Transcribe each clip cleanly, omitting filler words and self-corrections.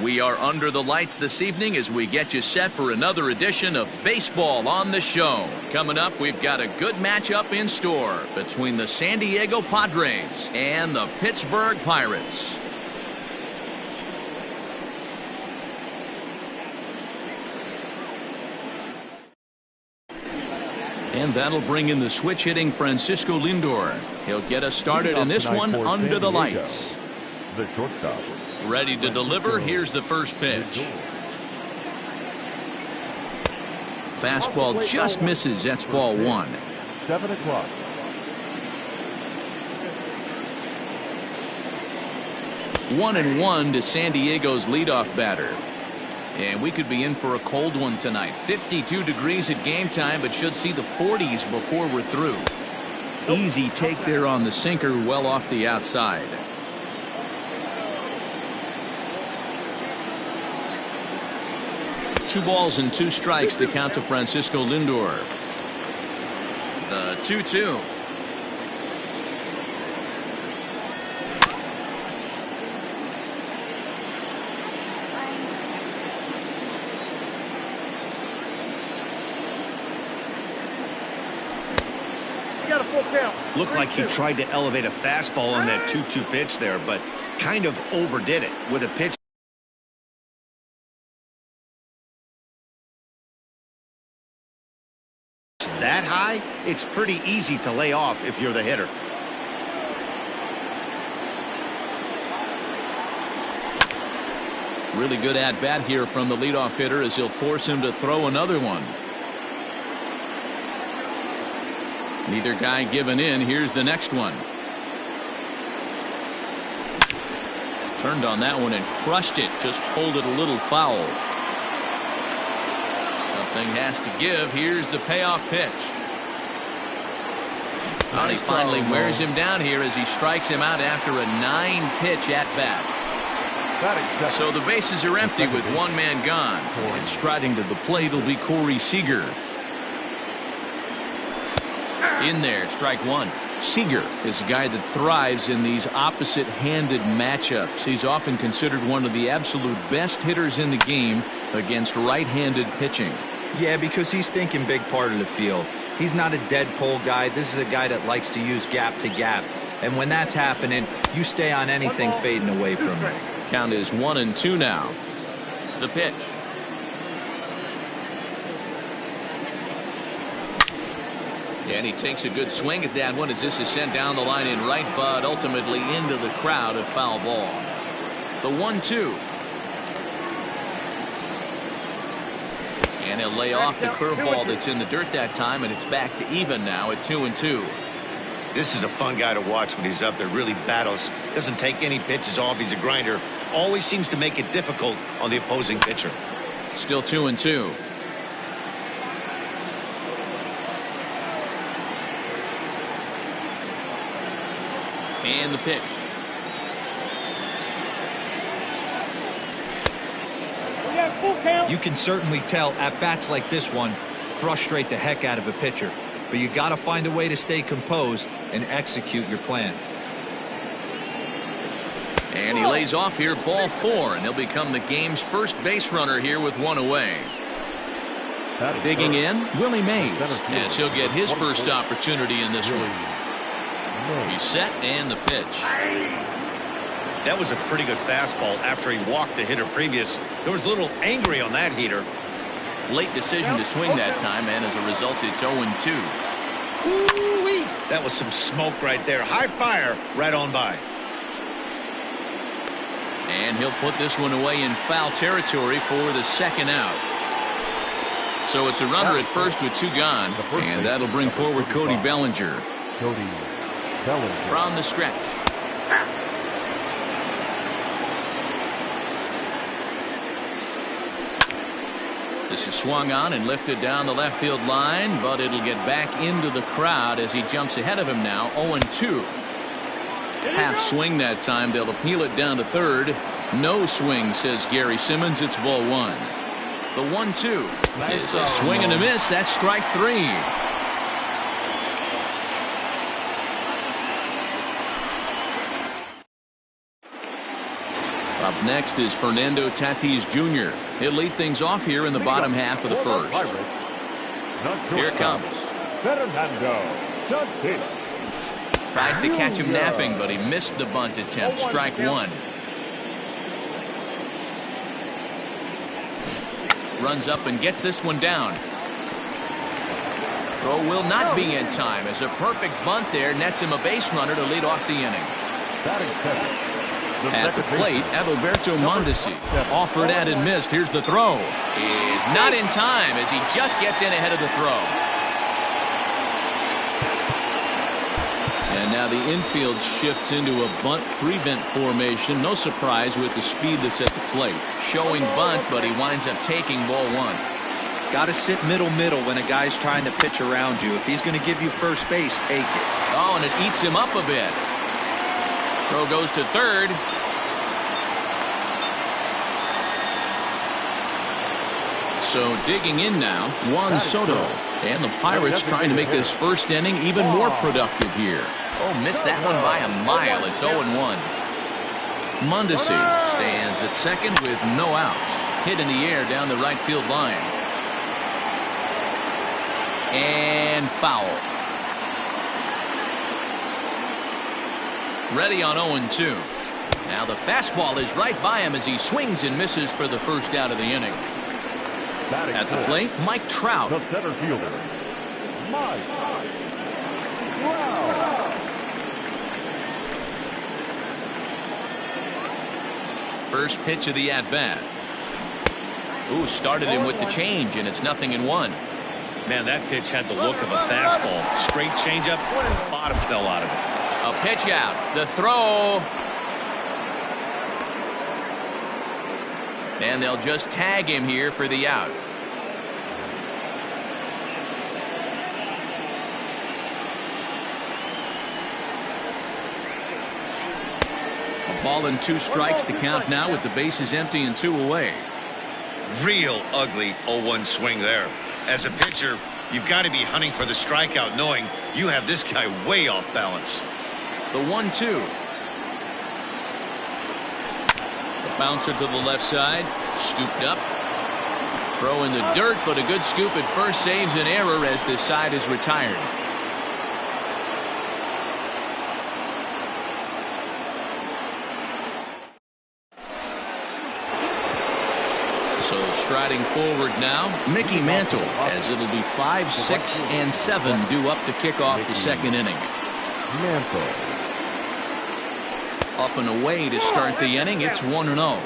We are under the lights this evening as we get you set for another edition of Baseball on the Show. Coming up, we've got a good matchup in store between the San Diego Padres and the Pittsburgh Pirates. And that'll bring in the switch-hitting Francisco Lindor. He'll get us started in this one under the lights. The shortstop. Ready to deliver. Here's the first pitch. Fastball just misses. That's ball one. 7 o'clock. One and one to San Diego's leadoff batter. And we could be in for a cold one tonight. 52 degrees at game time, but should see the 40s before we're through. Easy take there on the sinker, well off the outside. Two balls and two strikes to count to Francisco Lindor. The 2-2. Looked like he tried to elevate a fastball on that 2-2 pitch there, but kind of overdid it with a pitch that high. It's pretty easy to lay off if you're the hitter. Really good at bat here from the leadoff hitter as he'll force him to throw another one. Neither guy giving in. Here's the next one. Turned on that one and crushed it. Just pulled it a little foul. Something has to give. Here's the payoff pitch. Well, he finally wears him down here as he strikes him out after a 9-pitch at bat. So the bases are empty with one man gone. And striding to the plate will be Corey Seager. In there, strike one. Seager is a guy that thrives in these opposite-handed matchups. He's often considered one of the absolute best hitters in the game against right-handed pitching. Yeah, because he's thinking big part of the field. He's not a dead pole guy. This is a guy that likes to use gap to gap. And when that's happening, you stay on anything fading away from him. Count is 1-2 now. The pitch. And he takes a good swing at that one as this is sent down the line in right, but ultimately into the crowd, a foul ball. The 1-2. And he'll lay off the curveball that's in the dirt that time, and it's back to even now at 2-2. This is a fun guy to watch when he's up there. Really battles. Doesn't take any pitches off. He's a grinder. Always seems to make it difficult on the opposing pitcher. Still 2-2. And the pitch. You can certainly tell at bats like this one frustrate the heck out of a pitcher, but you got to find a way to stay composed and execute your plan. And he lays off here, ball 4, and he'll become the game's first base runner here with one away. Digging in, Willie Mays, as he'll get his first opportunity in this one. He's set, and the pitch. That was a pretty good fastball after he walked the hitter previous. There was a little angry on that heater. Late decision to swing that time, and as a result, it's 0-2. Ooh-wee. That was some smoke right there. High fire right on by. And he'll put this one away in foul territory for the second out. So it's a runner at first with 2 gone, and that'll bring forward Cody Bellinger. From the stretch. This is swung on and lifted down the left field line, but it'll get back into the crowd as he jumps ahead of him now. 0-2. Half swing that time. They'll appeal it down to third. No swing, says Gary Simmons. It's ball 1. The 1-2 is a swing and a miss. That's strike 3. Up next is Fernando Tatis Jr. He'll lead things off here in the bottom half of the first. Here it comes. Fernando Tatis. Tries to catch him napping, but he missed the bunt attempt. Strike one. Runs up and gets this one down. Throw will not be in time as a perfect bunt there nets him a base runner to lead off the inning. At the plate, Adalberto Mondesi. Offered and missed. Here's the throw. Is not in time as he just gets in ahead of the throw. And now the infield shifts into a bunt prevent formation. No surprise with the speed that's at the plate. Showing bunt, but he winds up taking ball one. Got to sit middle when a guy's trying to pitch around you. If he's going to give you first base, take it. Oh, and it eats him up a bit. Throw goes to third. So digging in now, Juan Soto. And the Pirates trying to make this first inning even more productive here. Oh, missed that one by a mile. It's 0-1. Mondesi stands at second with no outs. Hit in the air down the right field line. And foul. Ready on 0-2. Now the fastball is right by him as he swings and misses for the first out of the inning. At the plate, Mike Trout. The center fielder, Mike Trout. First pitch of the at-bat. Ooh, started him with the change, and it's 0-1. Man, that pitch had the look of a fastball. Straight changeup, bottom fell out of it. A pitch out. The throw. And they'll just tag him here for the out. A ball and 2 strikes, the count now with the bases empty and 2 away. Real ugly 0-1 swing there. As a pitcher, you've got to be hunting for the strikeout, knowing you have this guy way off balance. The 1-2. The bouncer to the left side. Scooped up. Throw in the dirt, but a good scoop at first saves an error as this side is retired. So striding forward now, Mickey Mantle, as it'll be 5, 6, and 7 due up to kick off the second inning. Mantle. Up and away to start the inning. It's 1-0.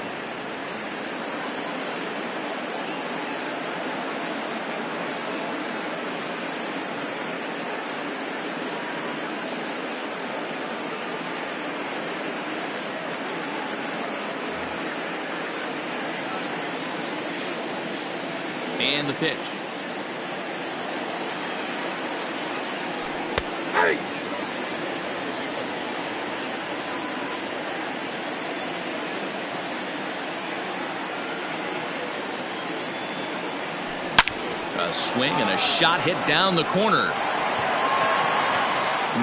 And the pitch. A swing and a shot hit down the corner.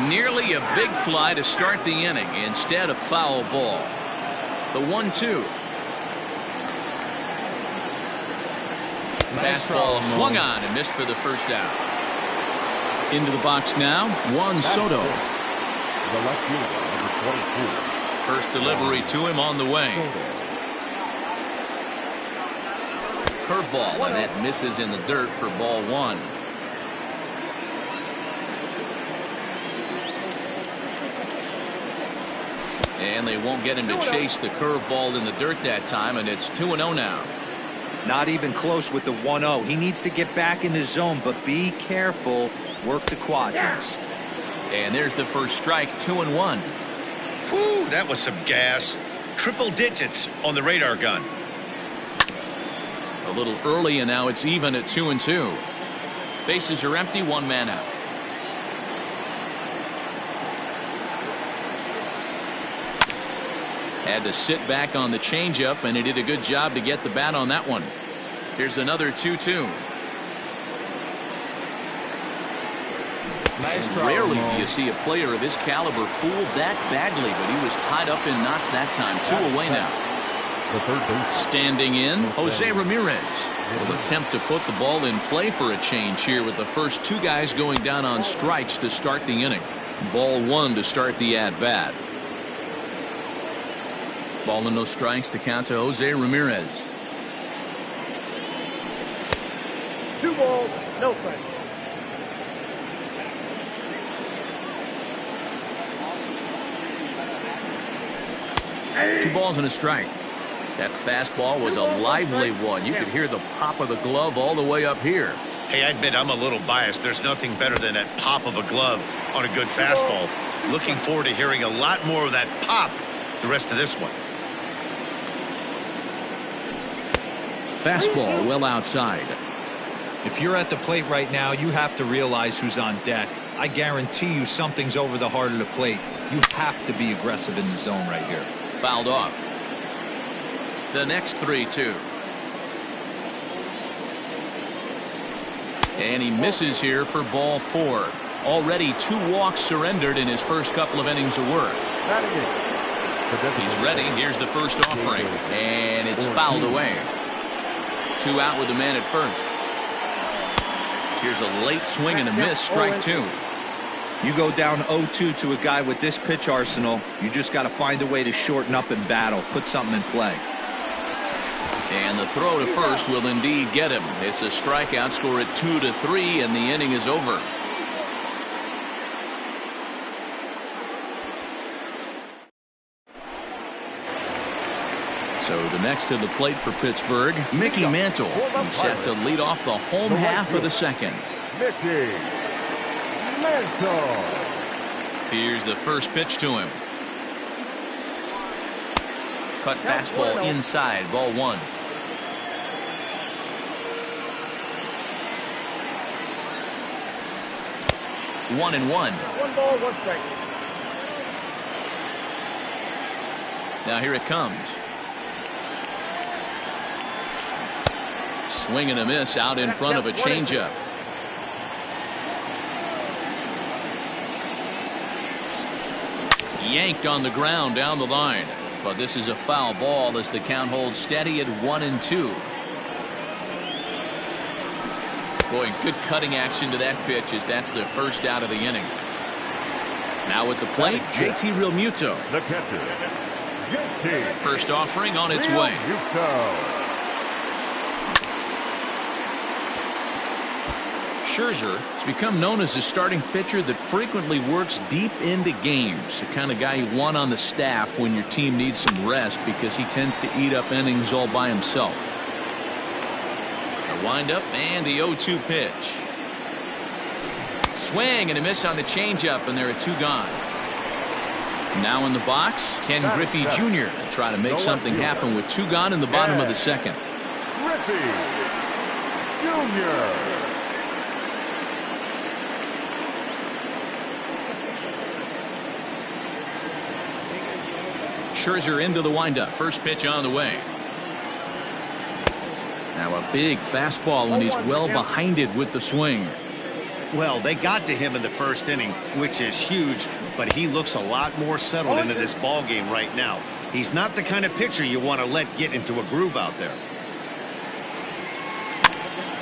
Nearly a big fly to start the inning. Instead, a foul ball. The 1-2. Fastball swung on and missed for the first out. Into the box now, Juan Soto. The left fielder, number 22. First delivery to him on the way. Curveball, and that misses in the dirt for ball 1. And they won't get him to chase the curveball in the dirt that time, and it's 2-0 now. Not even close with the 1-0. He needs to get back in his zone, but be careful. Work the quadrants. And there's the first strike, 2-1. Whew, that was some gas. Triple digits on the radar gun. A little early, and now it's even at 2-2. Bases are empty, 1 man out. Had to sit back on the changeup, and he did a good job to get the bat on that one. Here's another 2-2. Nice try. Rarely do you see a player of his caliber fooled that badly, but he was tied up in knots that time. 2 away now. the third baseman. Standing in, Jose Ramirez will attempt to put the ball in play for a change here with the first two guys going down on strikes to start the inning. Ball one to start the at-bat. Ball and no strikes to count to Jose Ramirez. 2 balls, no strikes. Two balls and a strike. That fastball was a lively one. You could hear the pop of the glove all the way up here. Hey, I admit I'm a little biased. There's nothing better than that pop of a glove on a good fastball. Looking forward to hearing a lot more of that pop the rest of this one. Fastball well outside. If you're at the plate right now, you have to realize who's on deck. I guarantee you something's over the heart of the plate. You have to be aggressive in the zone right here. Fouled off. The next 3-2. And he misses here for ball 4. Already 2 walks surrendered in his first couple of innings of work. He's ready. Here's the first offering. And it's fouled away. 2 out with the man at first. Here's a late swing and a miss. Strike 2. You go down 0-2 to a guy with this pitch arsenal, you just got to find a way to shorten up and battle, put something in play. And the throw to first will indeed get him. It's a strikeout. Score at 2-3, and the inning is over. So the next to the plate for Pittsburgh, Mickey Mantle. He's set to lead off the home half of the second. Mickey Mantle. Here's the first pitch to him. Cut fastball inside, ball 1. One and one. 1 ball, 1 strike. Now here it comes. Swing and a miss out in front of a changeup. Yanked on the ground down the line. But this is a foul ball as the count holds steady at 1-2. Boy, good cutting action to that pitch as that's the first out of the inning. Now at the plate, JT Realmuto. The catcher, JT. First offering on its way. Scherzer has become known as a starting pitcher that frequently works deep into games. The kind of guy you want on the staff when your team needs some rest because he tends to eat up innings all by himself. A windup and the 0-2 pitch. Swing and a miss on the changeup, and there are 2 gone. Now in the box, Ken Griffey Jr. to try to make something happen with 2 gone in the bottom of the second. Griffey Jr. Scherzer into the windup. First pitch on the way. Now a big fastball, and he's well behind it with the swing. Well, they got to him in the first inning, which is huge, but he looks a lot more settled into this ball game right now. He's not the kind of pitcher you want to let get into a groove out there.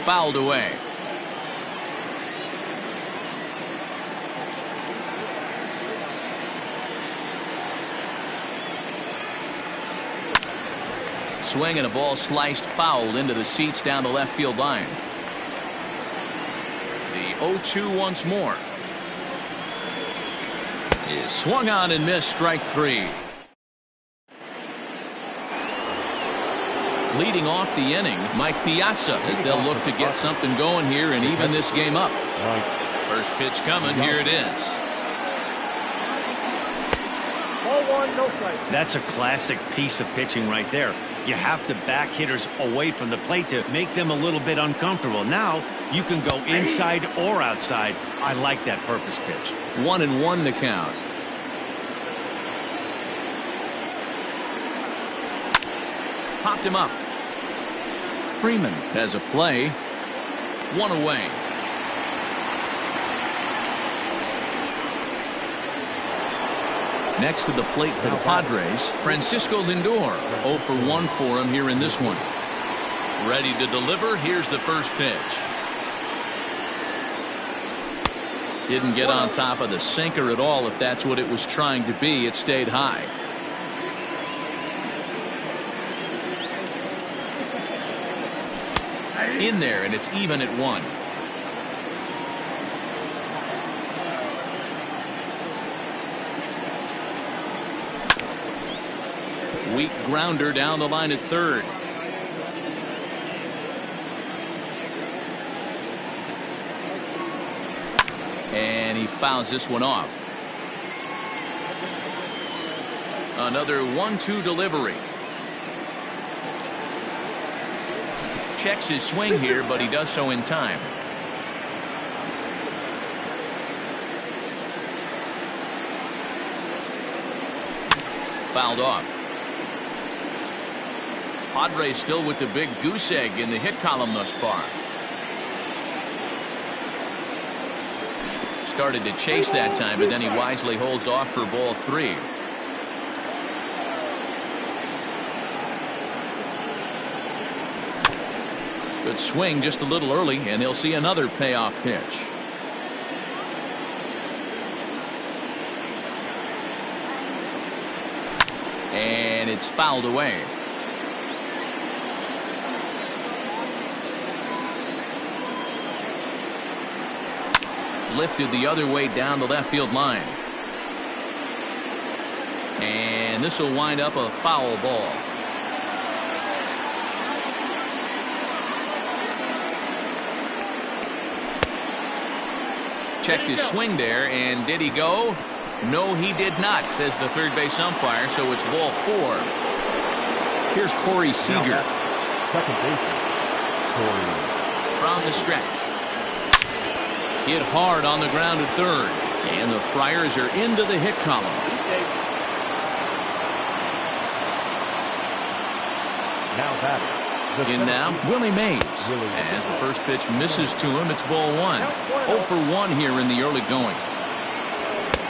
Fouled away. Swing and a ball sliced foul into the seats down the left field line. The 0-2 once more. Is swung on and missed. Strike 3. Leading off the inning, Mike Piazza, as they'll look to get something going here and even this game up. First pitch coming. Here it is. Ball 1, no strike. That's a classic piece of pitching right there. You have to back hitters away from the plate to make them a little bit uncomfortable. Now you can go inside or outside. I like that purpose pitch. 1-1 to count. Popped him up. Freeman has a play. 1 away. Next to the plate for the Padres, Francisco Lindor. 0 for 1 for him here in this one. Ready to deliver. Here's the first pitch. Didn't get on top of the sinker at all, if that's what it was trying to be. It stayed high. In there, and it's even at 1. Weak grounder down the line at third. And he fouls this one off. Another 1-2 delivery. Checks his swing here, but he does so in time. Fouled off. Padres still with the big goose egg in the hit column thus far. Started to chase that time, but then he wisely holds off for ball 3. Good swing just a little early, and he'll see another payoff pitch. And it's fouled away. Lifted the other way down the left field line. And this will wind up a foul ball. Checked his swing there, and did he go? No, he did not, says the third base umpire, so it's ball 4. Here's Corey Seager. Second baseman, Corey. From the stretch. Hit hard on the ground at third. And the Friars are into the hit column. Now batting. In now, Willie Mays. As the first pitch misses to him, it's ball 1. 0 for 1 here in the early going.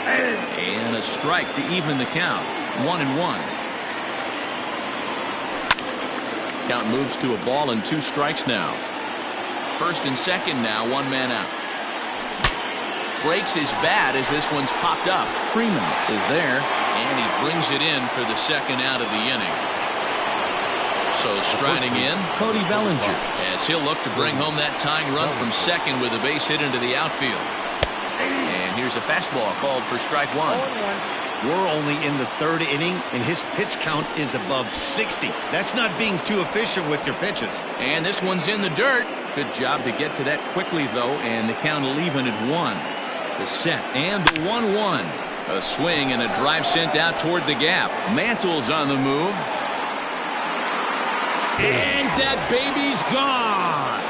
And a strike to even the count. 1-1. Count moves to a ball and 2 strikes now. First and second now, 1 man out. Breaks his bat as this one's popped up. Freeman is there, and he brings it in for the second out of the inning. So striding in, Cody Bellinger, as he'll look to bring home that tying run from second with a base hit into the outfield. And here's a fastball called for strike 1. We're only in the 3rd inning, and his pitch count is above 60. That's not being too efficient with your pitches. And this one's in the dirt. Good job to get to that quickly, though, and the count will even at 1. The set and the 1-1. A swing and a drive sent out toward the gap. Mantle's on the move. And that baby's gone.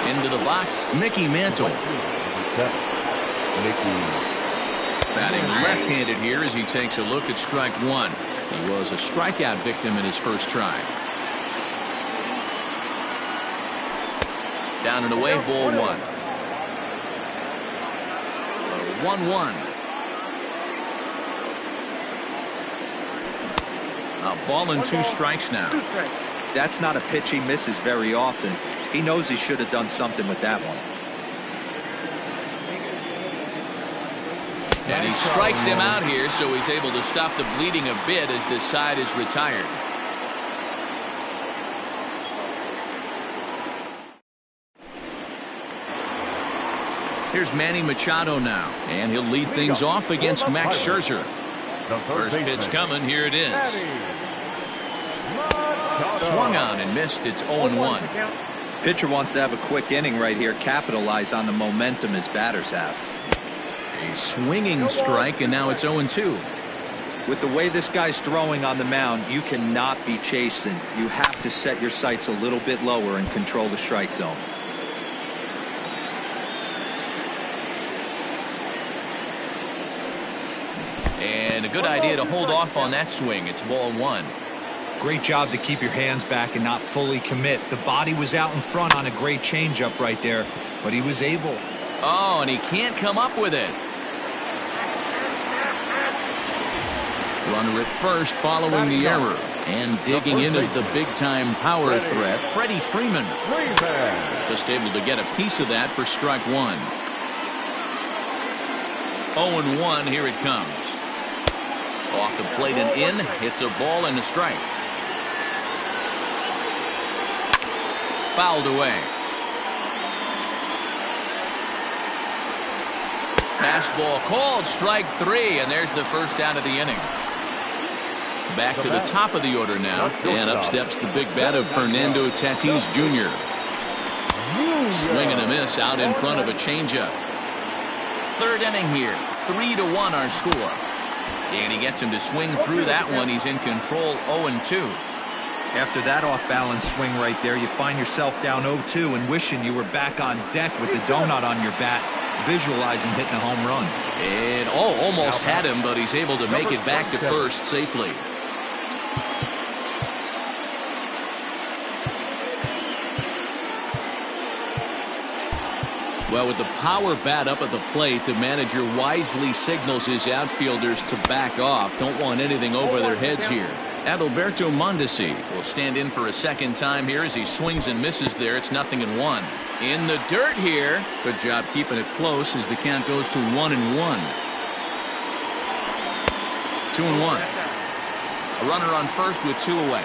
Into the box, Mickey Mantle. Batting left-handed here as he takes a look at strike 1. He was a strikeout victim in his first try. Down and away, ball 1. 1-1. A ball and 2 strikes now. That's not a pitch he misses very often. He knows he should have done something with that one. And he strikes him out here, so he's able to stop the bleeding a bit as this side is retired. Here's Manny Machado now, and he'll lead things off against Max Scherzer. First pitch coming, here it is. Swung on and missed. It's 0-1. Pitcher wants to have a quick inning right here, capitalize on the momentum his batters have. A swinging strike, and now it's 0-2. With the way this guy's throwing on the mound, you cannot be chasing. You have to set your sights a little bit lower and control the strike zone. And a good idea to hold off on that swing. It's ball 1. Great job to keep your hands back and not fully commit. The body was out in front on a great changeup right there, but he was able. Oh, and he can't come up with it. Runner at first following the error. And digging in is the big-time power threat, Freddie Freeman. Just able to get a piece of that for strike one. 0-1, here it comes. Off the plate and in, hits a ball and a strike. Fouled away. Fastball called, strike three, and there's the first out of the inning. Back to the top of the order now, and up steps the big bat of Fernando Tatis Jr. Swing and a miss out in front of a changeup. Third inning here, 3-1 our score. And he gets him to swing through that one. He's in control, 0-2. After that off-balance swing right there, you find yourself down 0-2 and wishing you were back on deck with the donut on your bat, visualizing hitting a home run. And almost had him, but he's able to make it back to first safely. Well, with the power bat up at the plate, the manager wisely signals his outfielders to back off. Don't want anything over their heads here. Adalberto Mondesi will stand in for a second time here as he swings and misses there. It's 0-1. In the dirt here. Good job keeping it close as the count goes to 1-1. 2-1. A runner on first with two away.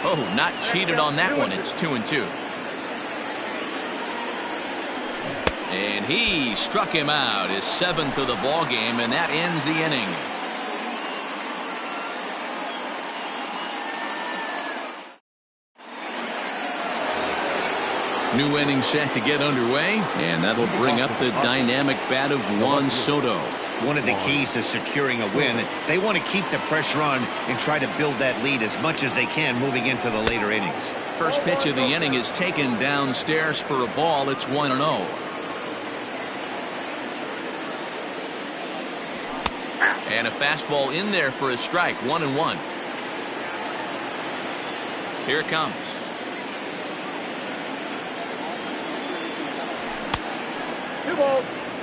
Oh, not cheated on that one. It's 2-2. And he struck him out, his seventh of the ball game, and that ends the inning. New inning set to get underway, and that'll bring up the dynamic bat of Juan Soto. One of the keys to securing a win, they want to keep the pressure on and try to build that lead as much as they can moving into the later innings. First pitch of the inning is taken downstairs for a ball. It's 1-0. And a fastball in there for a strike, 1-1. Here it comes.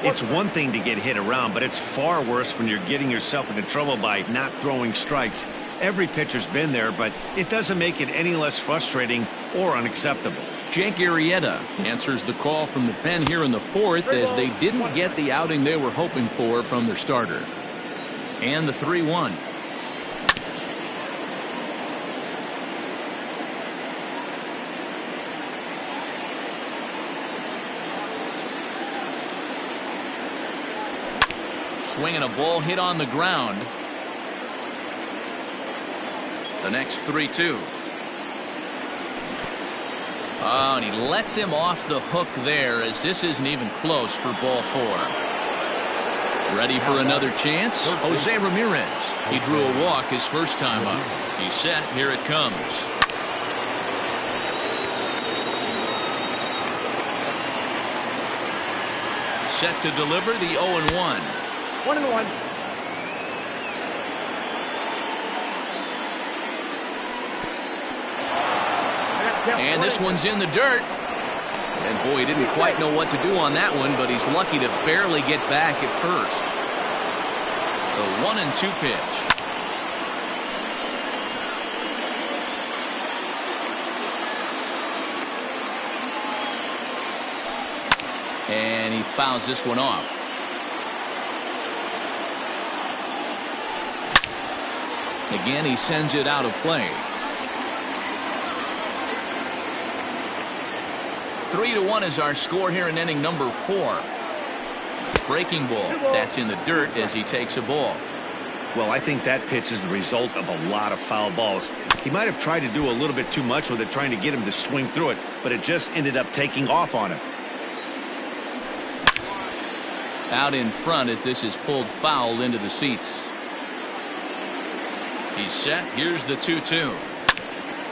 It's one thing to get hit around, but it's far worse when you're getting yourself into trouble by not throwing strikes. Every pitcher's been there, but it doesn't make it any less frustrating or unacceptable. Jake Arrieta answers the call from the pen here in the fourth as they didn't get the outing they were hoping for from their starter. And the 3-1. Swinging a ball hit on the ground. The next 3-2. Oh, and he lets him off the hook there as this isn't even close for ball four. Ready for another chance? Jose Ramirez. He drew a walk his first time up. He's set. Here it comes. Set to deliver the 0-1. 1-1. And this one's in the dirt. And boy, he didn't quite know what to do on that one, but he's lucky to barely get back at first. The 1-2 pitch. And he fouls this one off. Again, he sends it out of play. 3-1 is our score here in inning number 4. Breaking ball. That's in the dirt as he takes a ball. Well, I think that pitch is the result of a lot of foul balls. He might have tried to do a little bit too much with it, trying to get him to swing through it, but it just ended up taking off on him. Out in front as this is pulled foul into the seats. He's set. Here's the 2-2.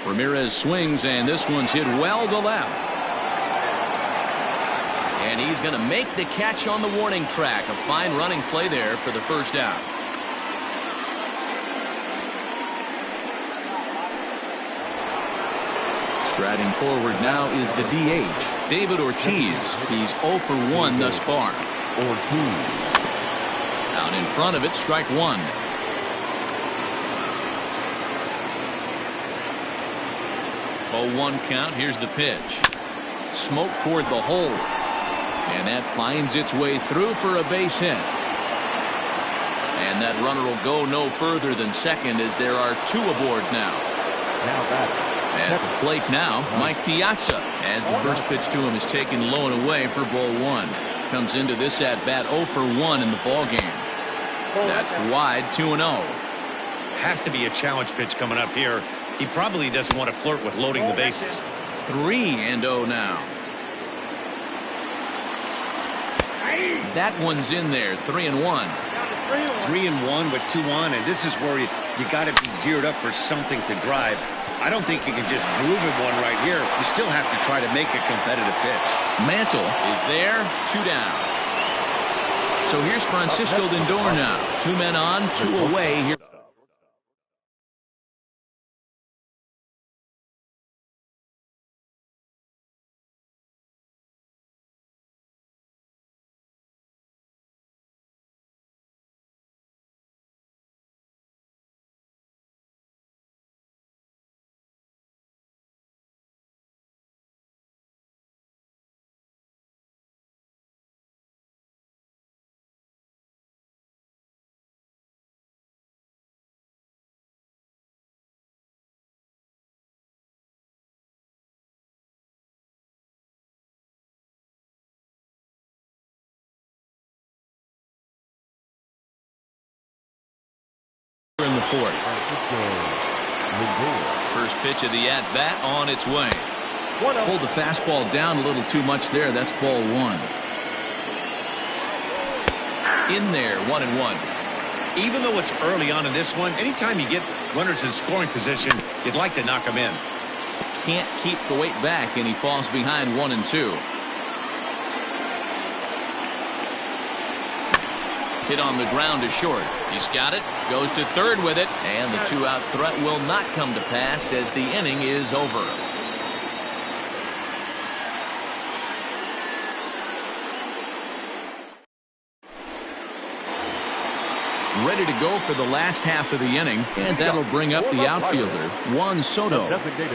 Ramirez swings, and this one's hit well to left. And he's going to make the catch on the warning track. A fine running play there for the first out. Striding forward now is the DH, David Ortiz. He's 0 for 1 thus far. Ortiz. Out in front of it, strike one. Oh, 1 count. Here's the pitch. Smoke toward the hole. And that finds its way through for a base hit. And that runner will go no further than second as there are 2 aboard now. Now batting. At the plate now, Mike Piazza, as the first pitch to him is taken low and away for ball 1. Comes into this at bat 0 for 1 in the ball game. That's wide, 2-0. Has to be a challenge pitch coming up here. He probably doesn't want to flirt with loading the bases. 3-0 now. That one's in there, 3-1. 3-1 with 2 on, and this is where you got to be geared up for something to drive. I don't think you can just groove it one right here. You still have to try to make a competitive pitch. Mantle is there, 2 down. So here's Francisco Lindor now. 2 men on, 2 away here. In the 4th. First pitch of the at-bat on its way. Pulled the fastball down a little too much there. That's ball 1. In there, 1-1. Even though it's early on in this one, anytime you get runners in scoring position, you'd like to knock them in. Can't keep the weight back, and he falls behind 1-2. Hit on the ground to short. He's got it. Goes to third with it. And the 2-out threat will not come to pass as the inning is over. Ready to go for the last half of the inning, and that'll bring up the outfielder, Juan Soto.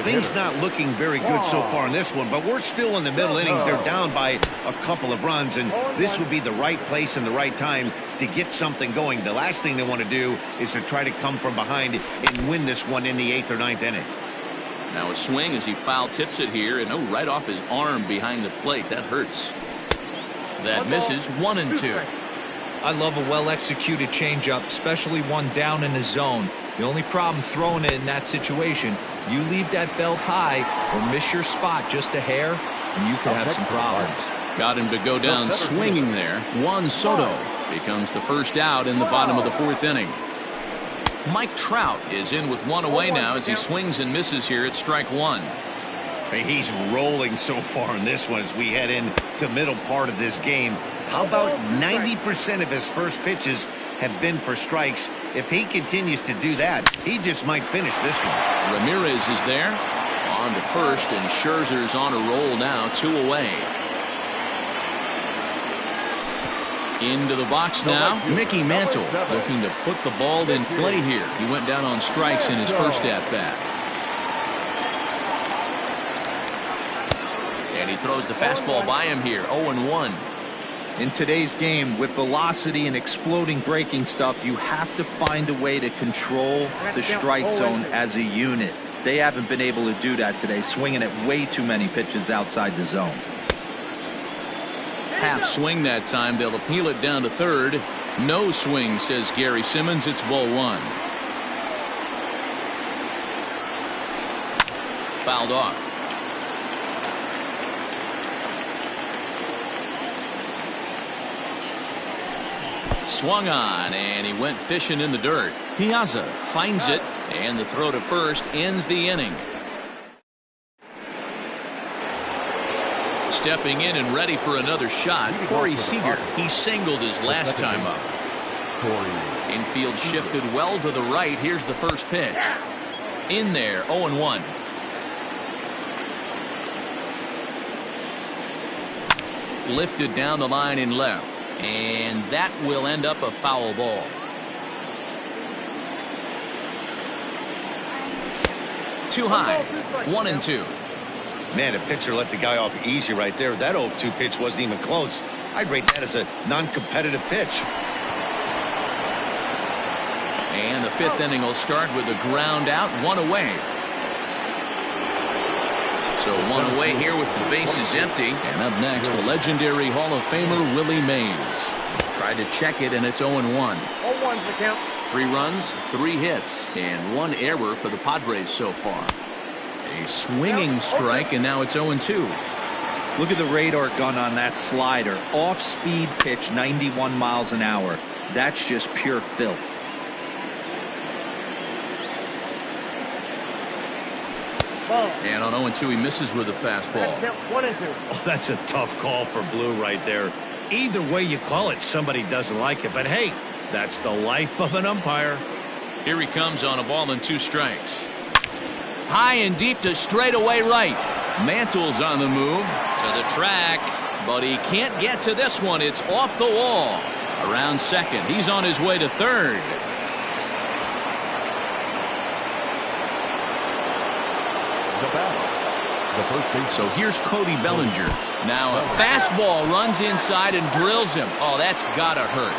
Things not looking very good so far in this one, but we're still in the middle innings. They're down by a couple of runs, and this would be the right place and the right time to get something going. The last thing they want to do is to try to come from behind and win this one in the 8th or 9th inning. Now a swing as he foul tips it here, and right off his arm behind the plate. That hurts. That misses. 1-2. I love a well-executed changeup, especially one down in the zone. The only problem throwing it in that situation, you leave that belt high or miss your spot just a hair, and you could have some problems. Got him to go down swinging there. Juan Soto becomes the first out in the bottom of the 4th inning. Mike Trout is in with 1 away now as he swings and misses here at strike 1. He's rolling so far in this one as we head into middle part of this game. How about 90% of his first pitches have been for strikes? If he continues to do that, he just might finish this one. Ramirez is there on to first, and Scherzer's on a roll now, 2 away. Into the box now, Mickey Mantle looking to put the ball in play here. He went down on strikes in his first at-bat. And he throws the fastball by him here, 0-1. In today's game, with velocity and exploding breaking stuff, you have to find a way to control the strike zone as a unit. They haven't been able to do that today, swinging at way too many pitches outside the zone. Half swing that time. They'll appeal it down to third. No swing, says Gary Simmons. It's ball 1. Fouled off. Swung on, and he went fishing in the dirt. Piazza finds it, and the throw to first ends the inning. Stepping in and ready for another shot, Corey Seager. He singled his last time up. Infield shifted well to the right. Here's the first pitch. In there, 0-1. lifted down the line in left, and that will end up a foul ball. Too high. 1-2. Man, the pitcher let the guy off easy right there. That 0-2 pitch wasn't even close. I'd rate that as a non-competitive pitch. And the fifth inning will start with a ground out, one away. So one away here with the bases empty. And up next, the legendary Hall of Famer Willie Mays. Tried to check it, and it's 0-1. 0-1's the count. 3 runs, 3 hits, and 1 error for the Padres so far. A swinging strike, and now it's 0-2. Look at the radar gun on that slider. Off-speed pitch, 91 miles an hour. That's just pure filth. Ball. And on 0-2, he misses with a fastball. Count 1-2. Oh, that's a tough call for Blue right there. Either way you call it, somebody doesn't like it. But hey, that's the life of an umpire. Here he comes on a ball and 2 strikes. High and deep to straightaway right. Mantle's on the move to the track, but he can't get to this one. It's off the wall. Around second. He's on his way to third. The batter, the first base. So here's Cody Bellinger. Now a fastball runs inside and drills him. Oh, that's gotta hurt.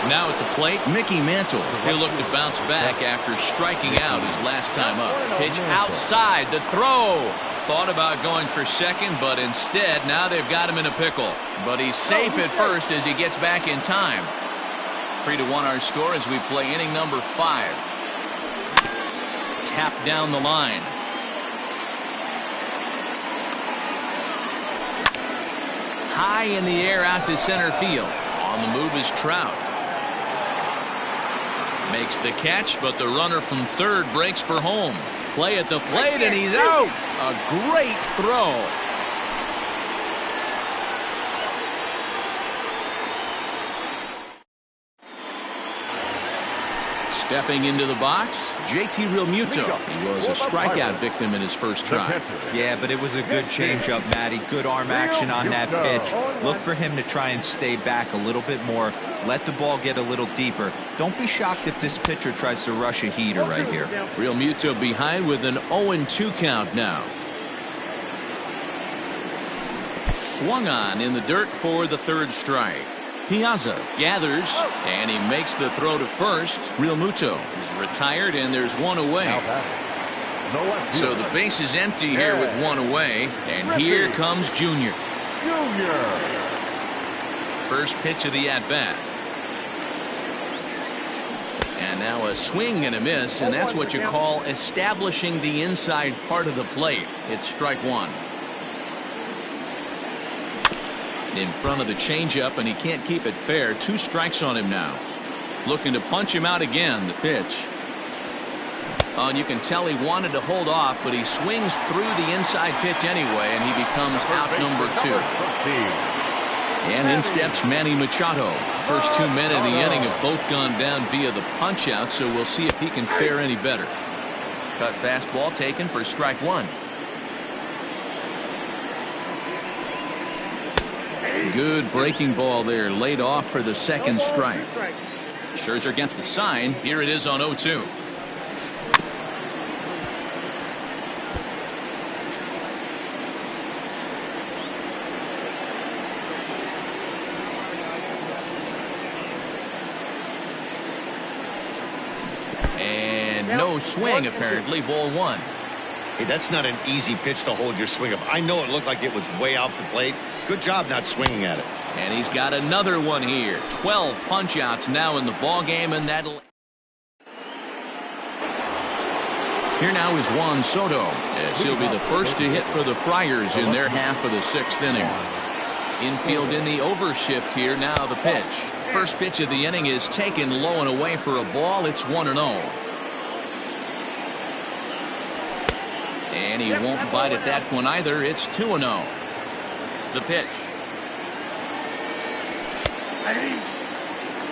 Now at the plate, Mickey Mantle. He'll look to bounce back after striking out his last time up. Pitch outside, the throw. Thought about going for second, but instead now they've got him in a pickle. But he's safe at first as he gets back in time. 3-1 our score as we play inning number 5. Tap down the line. High in the air out to center field. On the move is Trout. Makes the catch, but the runner from third breaks for home. Play at the plate, and he's out. A great throw. Stepping into the box, JT Realmuto. He was a strikeout victim in his first try. Yeah, but it was a good changeup, Matty. Good arm action on that pitch. Look for him to try and stay back a little bit more. Let the ball get a little deeper. Don't be shocked if this pitcher tries to rush a heater right here. Realmuto behind with an 0-2 count now. Swung on in the dirt for the third strike. Piazza gathers, and he makes the throw to first. Realmuto is retired, and there's 1 away. So the base is empty here with 1 away, and here comes Junior. First pitch of the at-bat. And now a swing and a miss, and that's what you call establishing the inside part of the plate. It's strike 1. In front of the changeup, and he can't keep it fair. 2 strikes on him now. Looking to punch him out again. The pitch. Oh, and you can tell he wanted to hold off, but he swings through the inside pitch anyway, and he becomes out number 2. And in steps Manny Machado. First 2 men in the inning have both gone down via the punch out, so we'll see if he can fare any better. Cut fastball taken for strike 1. Good breaking ball there, laid off for the second strike. Scherzer gets the sign. Here it is on 0-2. And no swing apparently. Ball 1. Hey, that's not an easy pitch to hold your swing up. I know it looked like it was way out the plate. Good job not swinging at it. And he's got another one here. 12 punch outs now in the ball game, and that'll. Here now is Juan Soto, as he'll be the first to hit for the Friars in their half of the 6th inning. Infield in the overshift here. Now the pitch. First pitch of the inning is taken low and away for a ball. It's 1-0. And he won't bite at that one either. It's 2-0. The pitch.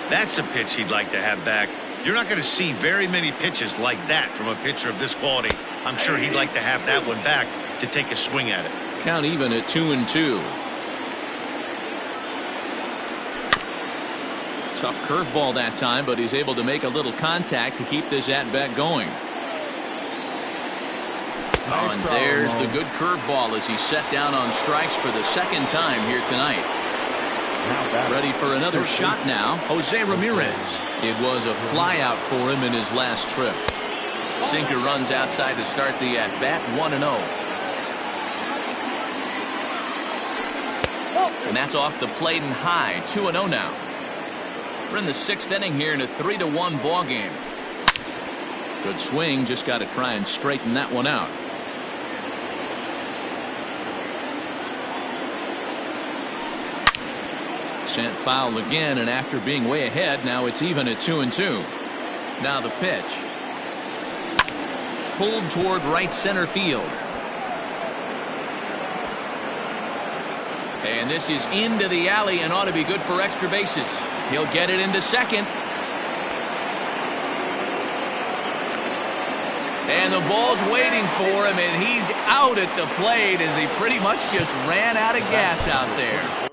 That's a pitch he'd like to have back. You're not going to see very many pitches like that from a pitcher of this quality. I'm sure he'd like to have that one back to take a swing at it. Count even at 2-2. Tough curveball that time, but he's able to make a little contact to keep this at bat going. And there's the good curveball as he's set down on strikes for the second time here tonight. Ready for another shot now, Jose Ramirez. It was a fly out for him in his last trip. Sinker runs outside to start the at bat, 1-0. And that's off the plate and high, 2-0 now. We're in the 6th inning here in a 3-1 ball game. Good swing, just got to try and straighten that one out. Sent foul again, and after being way ahead, now it's even at 2-2. Now the pitch. Pulled toward right center field. And this is into the alley and ought to be good for extra bases. He'll get it into second. And the ball's waiting for him, and he's out at the plate as he pretty much just ran out of gas out there.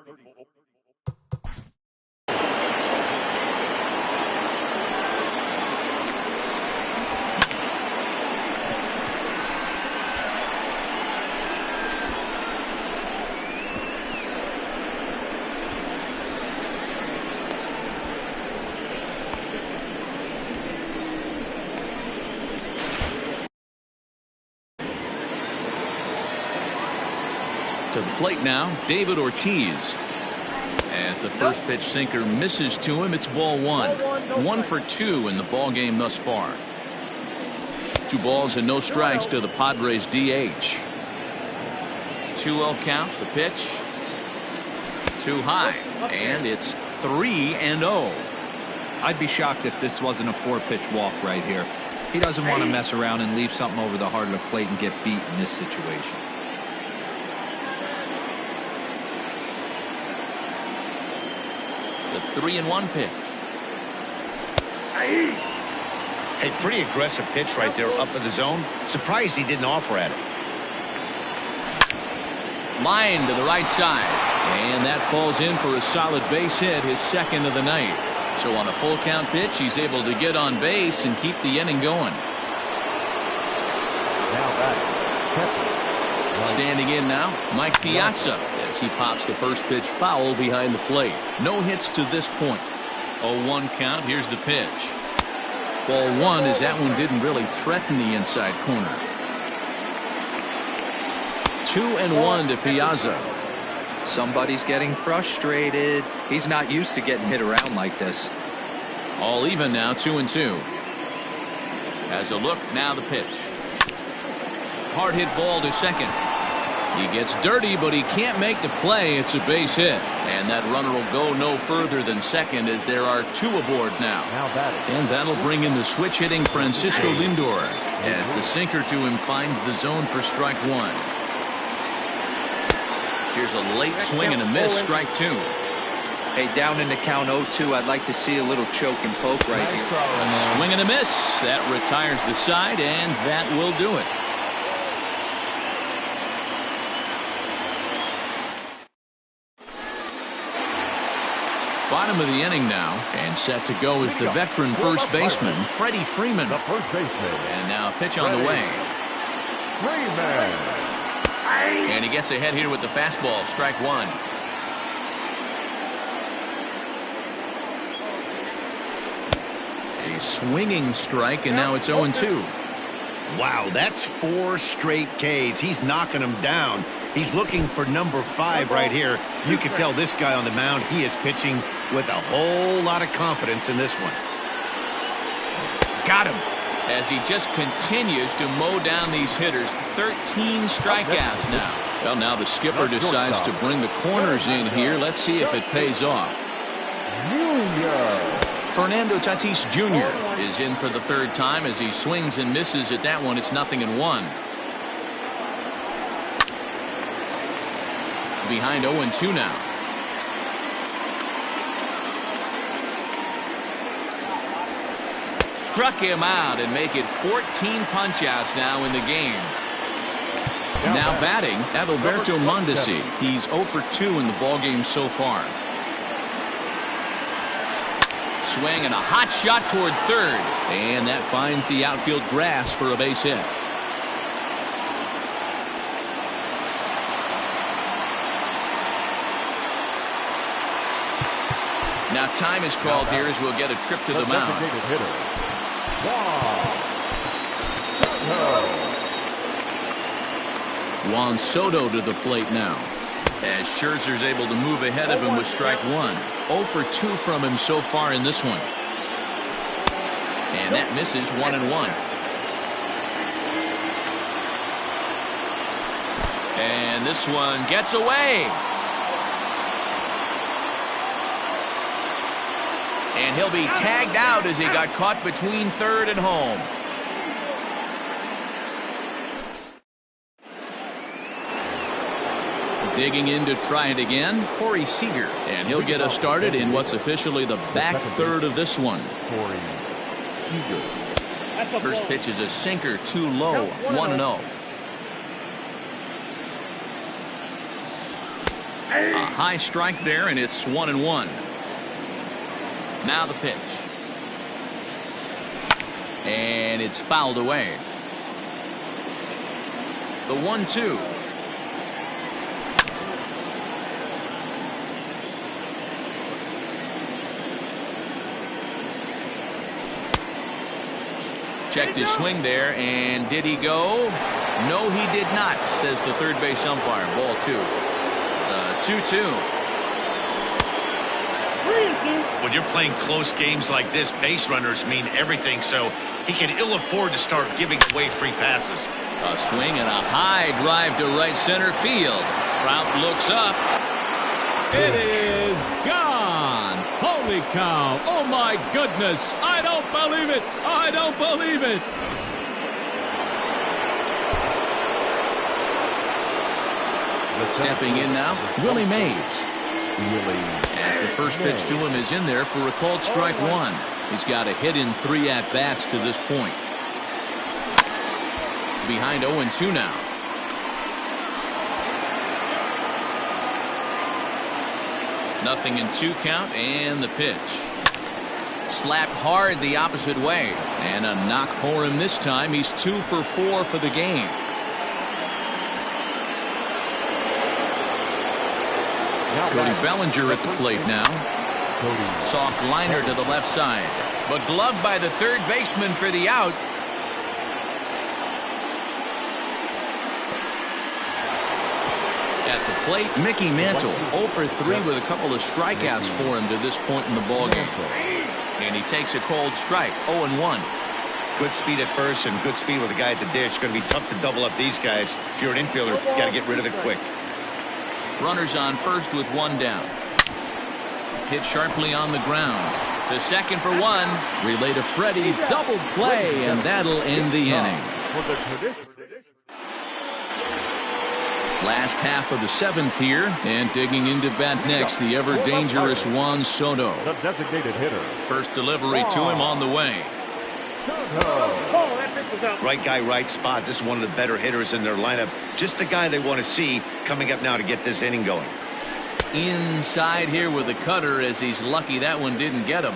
To the plate now, David Ortiz. As the first pitch sinker misses to him, it's ball one. 1 for 2 in the ball game thus far. 2 balls and no strikes to the Padres DH. 2-0 count, the pitch. Too high, and it's 3-0. I'd be shocked if this wasn't a 4-pitch walk right here. He doesn't want to mess around and leave something over the heart of the plate and get beat in this situation. The 3-1 pitch. Hey, pretty aggressive pitch right there up in the zone. Surprised he didn't offer at it. Line to the right side. And that falls in for a solid base hit, his second of the night. So on a full count pitch, he's able to get on base and keep the inning going. Standing in now, Mike Piazza, as he pops the first pitch foul behind the plate. No hits to this point. 0-1 count. Here's the pitch. Ball one, as that one didn't really threaten the inside corner. 2-1 to Piazza. Somebody's getting frustrated. He's not used to getting hit around like this. All even now, 2-2. As a look, now the pitch. Hard hit ball to second. He gets dirty, but he can't make the play. It's a base hit. And that runner will go no further than second as there are 2 aboard now. And that'll bring in the switch hitting Francisco Lindor as the sinker to him finds the zone for strike 1. Here's a late swing and a miss, strike 2. Hey, down in the count 0-2, I'd like to see a little choke and poke right here. Swing and a miss. That retires the side, and that will do it. Bottom of the inning now, and set to go is the veteran first baseman, Freddie Freeman. The first baseman. And now a pitch on the way. Freeman. And he gets ahead here with the fastball, strike 1. A swinging strike, and now it's 0-2. Wow, that's 4 straight Ks. He's knocking them down. He's looking for number 5 right here. You can tell this guy on the mound, he is pitching with a whole lot of confidence in this one. Got him. As he just continues to mow down these hitters. 13 strikeouts now. Well, now the skipper decides to bring the corners in here. Let's see if it pays off. Fernando Tatis Jr. is in for the 3rd time as he swings and misses at that one. It's 0-1. Behind 0-2 now. Struck him out and make it 14 punch-outs now in the game. Now batting, Adalberto Mondesi. He's 0 for 2 in the ballgame so far. swing and a hot shot toward third. And that finds the outfield grass for a base hit. Now time is called here as we'll get a trip to the mound. Juan Soto to the plate now, as Scherzer's able to move ahead of him with strike one. 0 for 2 from him so far in this one. And that misses 1-1. And this one gets away. And he'll be tagged out as he got caught between third and home. Digging in to try it again, Corey Seager. And he'll get us started in what's officially the back third of this one. First pitch is a sinker, too low, 1-0. A high strike there, and it's 1-1. Now the pitch. And it's fouled away. The 1-2. Checked his swing there, and did he go? No, he did not, says the third base umpire. Ball 2. 2-2. When you're playing close games like this, base runners mean everything, so he can ill afford to start giving away free passes. A swing and a high drive to right center field. Trout looks up. It is gone. Holy cow. Oh, my goodness. I don't believe it. I don't believe it. Stepping in now, Willie Mays. As the first pitch to him is in there for a called strike one. He's got a hit in 3 at-bats to this point. Behind 0-2 now. Nothing in 2 count, and the pitch. Slapped hard the opposite way. And a knock for him this time. He's 2 for 4 for the game. Cody Bellinger at the plate now. Soft liner to the left side. But gloved by the third baseman for the out. At the plate, Mickey Mantle. 0 for 3 with a couple of strikeouts for him to this point in the ballgame. And he takes a cold strike. 0-1. Good speed at first and good speed with the guy at the dish. Going to be tough to double up these guys. If you're an infielder, you got to get rid of it quick. Runners on first with 1 down. Hit sharply on the ground. To second for 1. Relay to Freddie. Double play, and that'll end the inning. Last half of the 7th here, and digging into bat next, the ever-dangerous Juan Soto. The designated hitter. First delivery to him on the way. Right guy, right spot. This is one of the better hitters in their lineup. Just the guy they want to see coming up now to get this inning going. Inside here with the cutter, as he's lucky that one didn't get him.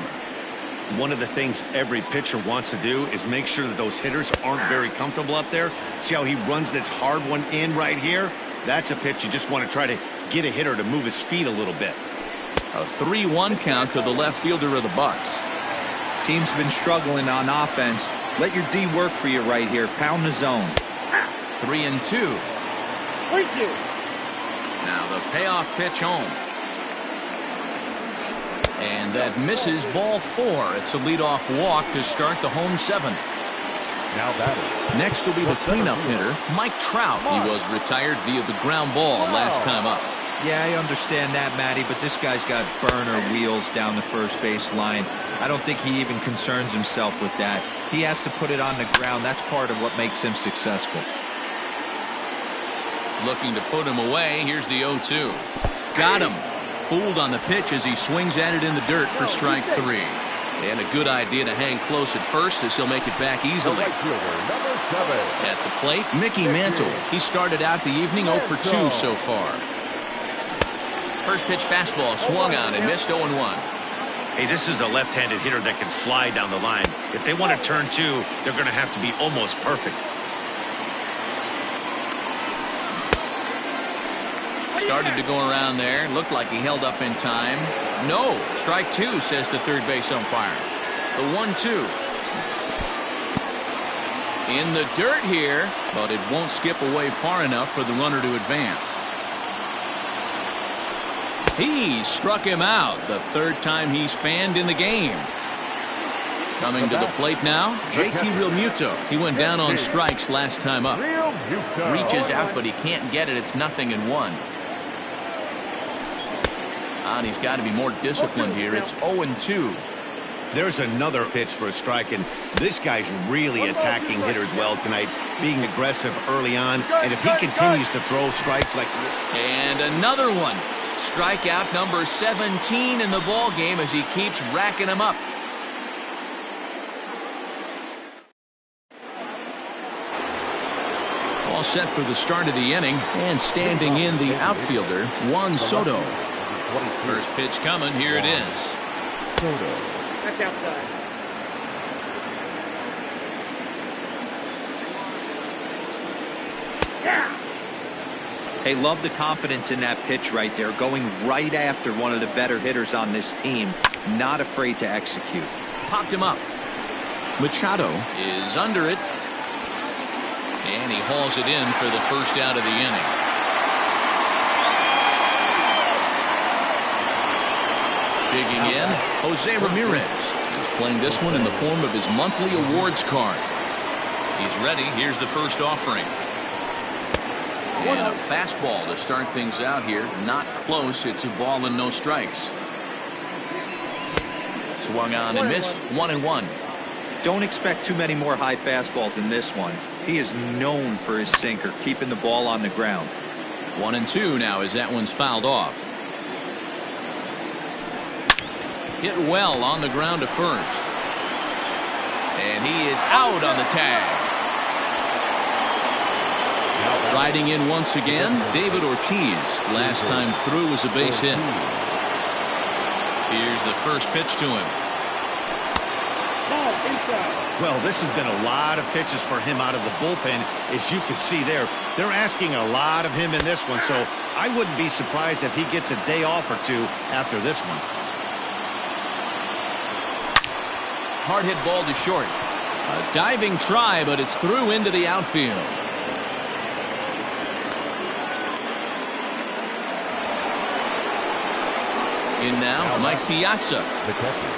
One of the things every pitcher wants to do is make sure that those hitters aren't very comfortable up there. See how he runs this hard one in right here? That's a pitch you just want to try to get a hitter to move his feet a little bit. A 3-1 count to the left fielder of the Bucks. Team's been struggling on offense. Let your D work for you right here. Pound the zone. 3-2. Thank you. Now the payoff pitch home. And that misses, ball 4. It's a leadoff walk to start the home 7th. Now batting. Next will be the cleanup hitter, Mike Trout. He was retired via the ground ball last time up. Yeah, I understand that, Matty, but this guy's got burner wheels down the first base line. I don't think he even concerns himself with that. He has to put it on the ground. That's part of what makes him successful. Looking to put him away. Here's the 0-2. Got him. Fooled on the pitch as he swings at it in the dirt for strike 3. And a good idea to hang close at first as he'll make it back easily. At the plate, Mickey Mantle. He started out the evening 0 for 2 so far. First pitch fastball swung on and missed. 0-1. Hey, this is a left-handed hitter that can fly down the line. If they want to turn two, they're going to have to be almost perfect. Started to go around there. Looked like he held up in time. No. Strike two, says the third base umpire. The 1-2. In the dirt here, but it won't skip away far enough for the runner to advance. He struck him out. The third time he's fanned in the game. Coming to the plate now, JT Realmuto. He went down on strikes last time up. Reaches out, but he can't get it. It's 0-1. And he's got to be more disciplined here. It's 0-2. There's another pitch for a strike, and this guy's really attacking hitters well tonight, being aggressive early on. And if he continues to throw strikes like this. And another one. Strikeout number 17 in the ball game as he keeps racking them up. All set for the start of the inning, and standing in the outfielder, Juan Soto. First pitch coming. Here it is. Soto. Back outside. Yeah. Hey, love the confidence in that pitch right there. Going right after one of the better hitters on this team. Not afraid to execute. Popped him up. Machado is under it. And he hauls it in for the first out of the inning. Digging in, Jose Ramirez. He's playing this one in the form of his monthly awards card. He's ready. Here's the first offering. And a fastball to start things out here. Not close. It's a ball and no strikes. Swung on and missed. 1-1. Don't expect too many more high fastballs in this one. He is known for his sinker, keeping the ball on the ground. 1-2 now as that one's fouled off. Hit well on the ground to first. And he is out on the tag. Riding in once again, David Ortiz. Last time through was a base hit. Here's the first pitch to him. Well, this has been a lot of pitches for him out of the bullpen. As you can see there, they're asking a lot of him in this one, so I wouldn't be surprised if he gets a day off or two after this one. Hard hit ball to short. A diving try, but it's through into the outfield. In now, Mike Piazza. The catcher,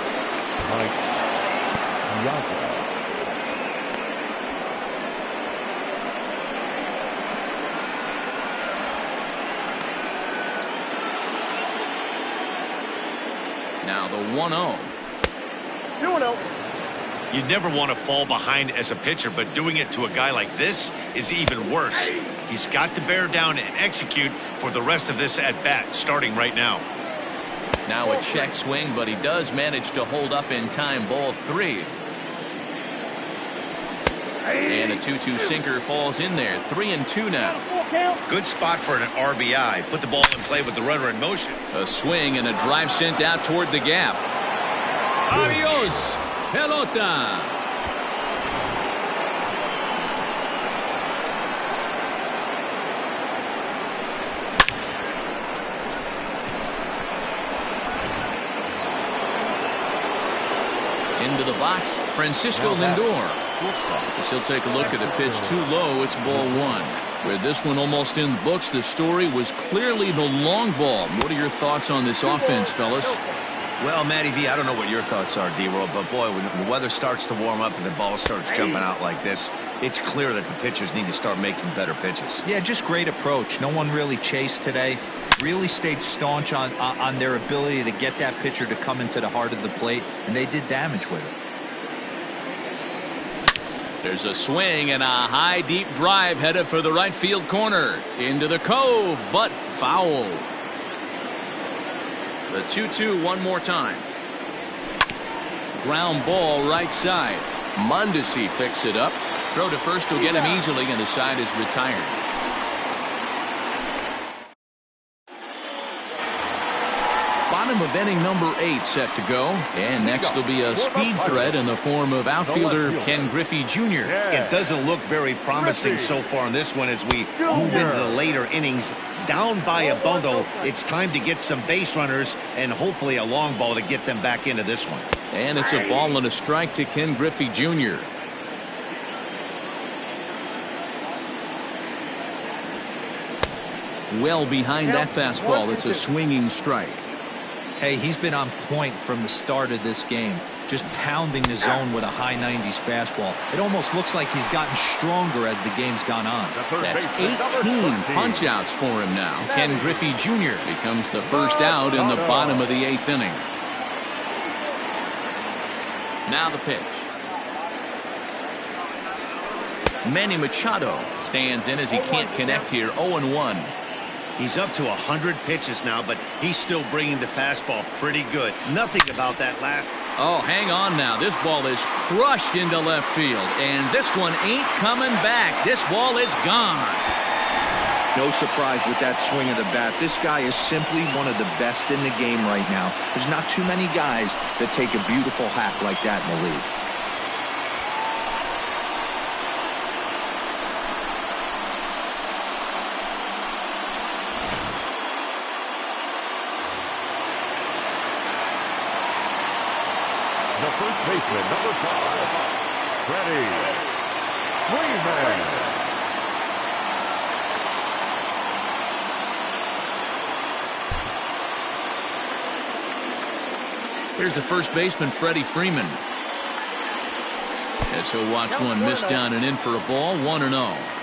Mike Piazza. Now the 1-0. 2-0. You never want to fall behind as a pitcher, but doing it to a guy like this is even worse. He's got to bear down and execute for the rest of this at-bat, starting right now. Now a check swing, but he does manage to hold up in time. Ball 3. And a 2-2 sinker falls in there. 3-2 now. Good spot for an RBI. Put the ball in play with the runner in motion. A swing and a drive sent out toward the gap. Adios, pelota. Into the box, Francisco Lindor. As he'll take a look at a pitch too low. It's ball 1. With this one almost in books, the story was clearly the long ball. What are your thoughts on this offense, fellas? Well, Matty V, I don't know what your thoughts are, D-Roll, but boy, when the weather starts to warm up and the ball starts jumping out like this, it's clear that the pitchers need to start making better pitches. Yeah, just great approach. No one really chased today. Really stayed staunch on their ability to get that pitcher to come into the heart of the plate, and they did damage with it. There's a swing and a high deep drive headed for the right field corner. Into the cove, but foul. The 2-2 one more time. Ground ball right side. Mondesi picks it up. Throw to first will get him easily, and the side is retired. Bottom bottom of inning number 8 set to go. And next will be a speed threat in the form of outfielder Ken Griffey Jr. It doesn't look very promising so far in this one as we move into the later innings. Down by a bundle, it's time to get some base runners and hopefully a long ball to get them back into this one. And it's a ball and a strike to Ken Griffey Jr. Well behind that fastball. It's a swinging strike. Hey, he's been on point from the start of this game. Just pounding the zone with a high 90s fastball. It almost looks like he's gotten stronger as the game's gone on. That's 18 punch-outs for him now. Ken Griffey Jr. becomes the first out in the bottom of the 8th inning. Now the pitch. Manny Machado stands in as he can't connect here. 0-1. He's up to 100 pitches now, but he's still bringing the fastball pretty good. Nothing about that last. Oh, hang on now. This ball is crushed into left field, and this one ain't coming back. This ball is gone. No surprise with that swing of the bat. This guy is simply one of the best in the game right now. There's not too many guys that take a beautiful hack like that in the league. The first baseman, number 5, Freddie Freeman. Here's the first baseman, Freddie Freeman. As he'll watch one miss down and in for a ball. 1-0.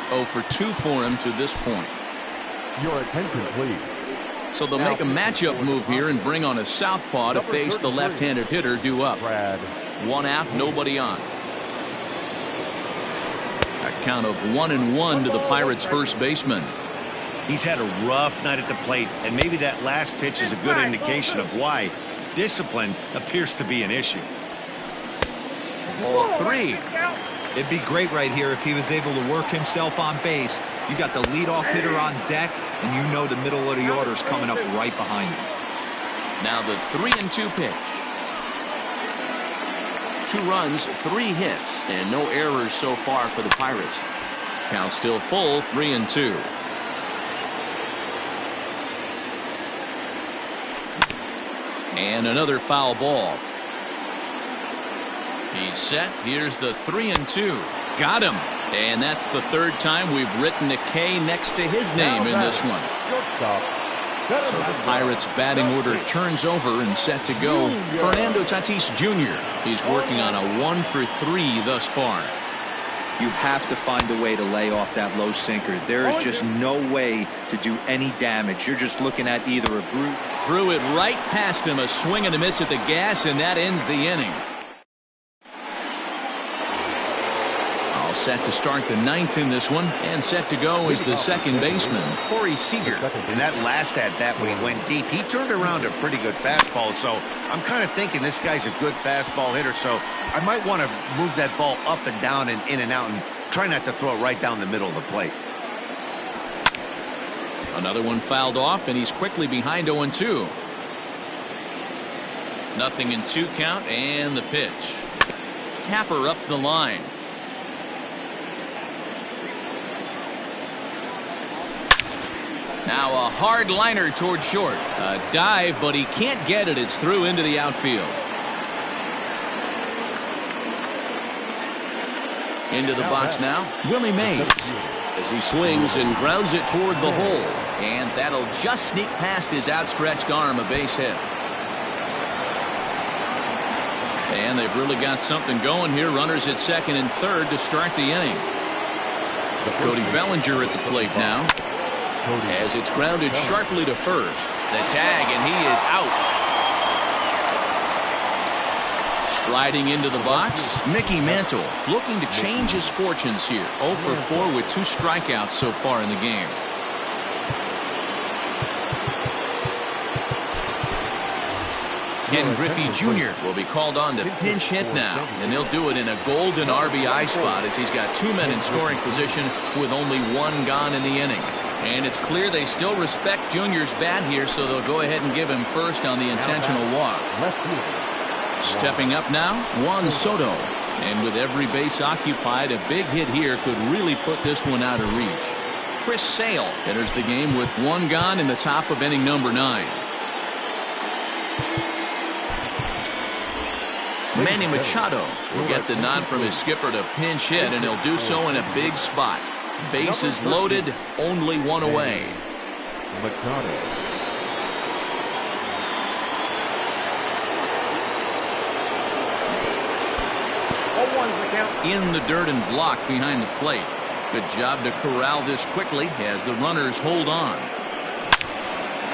0 for 2 for him to this point. Your attention, please. So they'll make a matchup move here and bring on a southpaw to face the left-handed hitter due up. One out, nobody on. A count of 1-1 to the Pirates' first baseman. He's had a rough night at the plate, and maybe that last pitch is a good indication of why. Discipline appears to be an issue. Ball 3. It'd be great right here if he was able to work himself on base. You got the leadoff hitter on deck, and you know the middle of the order's coming up right behind you. Now the 3-2 pitch. 2 runs, 3 hits, and no errors so far for the Pirates. Count still full, 3-2. And another foul ball. He's set. Here's the 3-2. Got him. And that's the 3rd time we've written a K next to his name in this one. So the Pirates batting order turns over and set to go. Fernando Tatis Jr. He's working on a 1 for 3 thus far. You have to find a way to lay off that low sinker. There is just no way to do any damage. You're just looking at either a brute. Threw it right past him, a swing and a miss at the gas, and that ends the inning. All set to start the 9th in this one, and set to go is the second baseman, Corey Seager. In that last at-bat when he went deep, he turned around a pretty good fastball, so I'm kind of thinking this guy's a good fastball hitter, so I might want to move that ball up and down and in and out and try not to throw it right down the middle of the plate. Another one fouled off, and he's quickly behind 0-2. 0-2 count, and the pitch. Tapper up the line. Now a hard liner toward short. A dive, but he can't get it. It's through into the outfield. Into the box now, Willie Mays. As he swings and grounds it toward the hole. And that'll just sneak past his outstretched arm, a base hit. And they've really got something going here. Runners at second and third to start the inning. Cody Bellinger at the plate now. As it's grounded sharply to first. The tag, and he is out. Striding into the box, Mickey Mantle looking to change his fortunes here. 0 for 4 with 2 strikeouts so far in the game. Ken Griffey Jr. will be called on to pinch hit now, and he'll do it in a golden RBI spot as he's got 2 men in scoring position with only 1 gone in the inning. And it's clear they still respect Junior's bat here, so they'll go ahead and give him first on the intentional walk. Left fielder. Stepping up now, Juan Soto. And with every base occupied, a big hit here could really put this one out of reach. Chris Sale enters the game with one gone in the top of inning number 9. Manny Machado will get the nod from his skipper to pinch hit, and he'll do so in a big spot. Bases loaded, only one away. Machado. In the dirt and blocked behind the plate. Good job to corral this quickly as the runners hold on.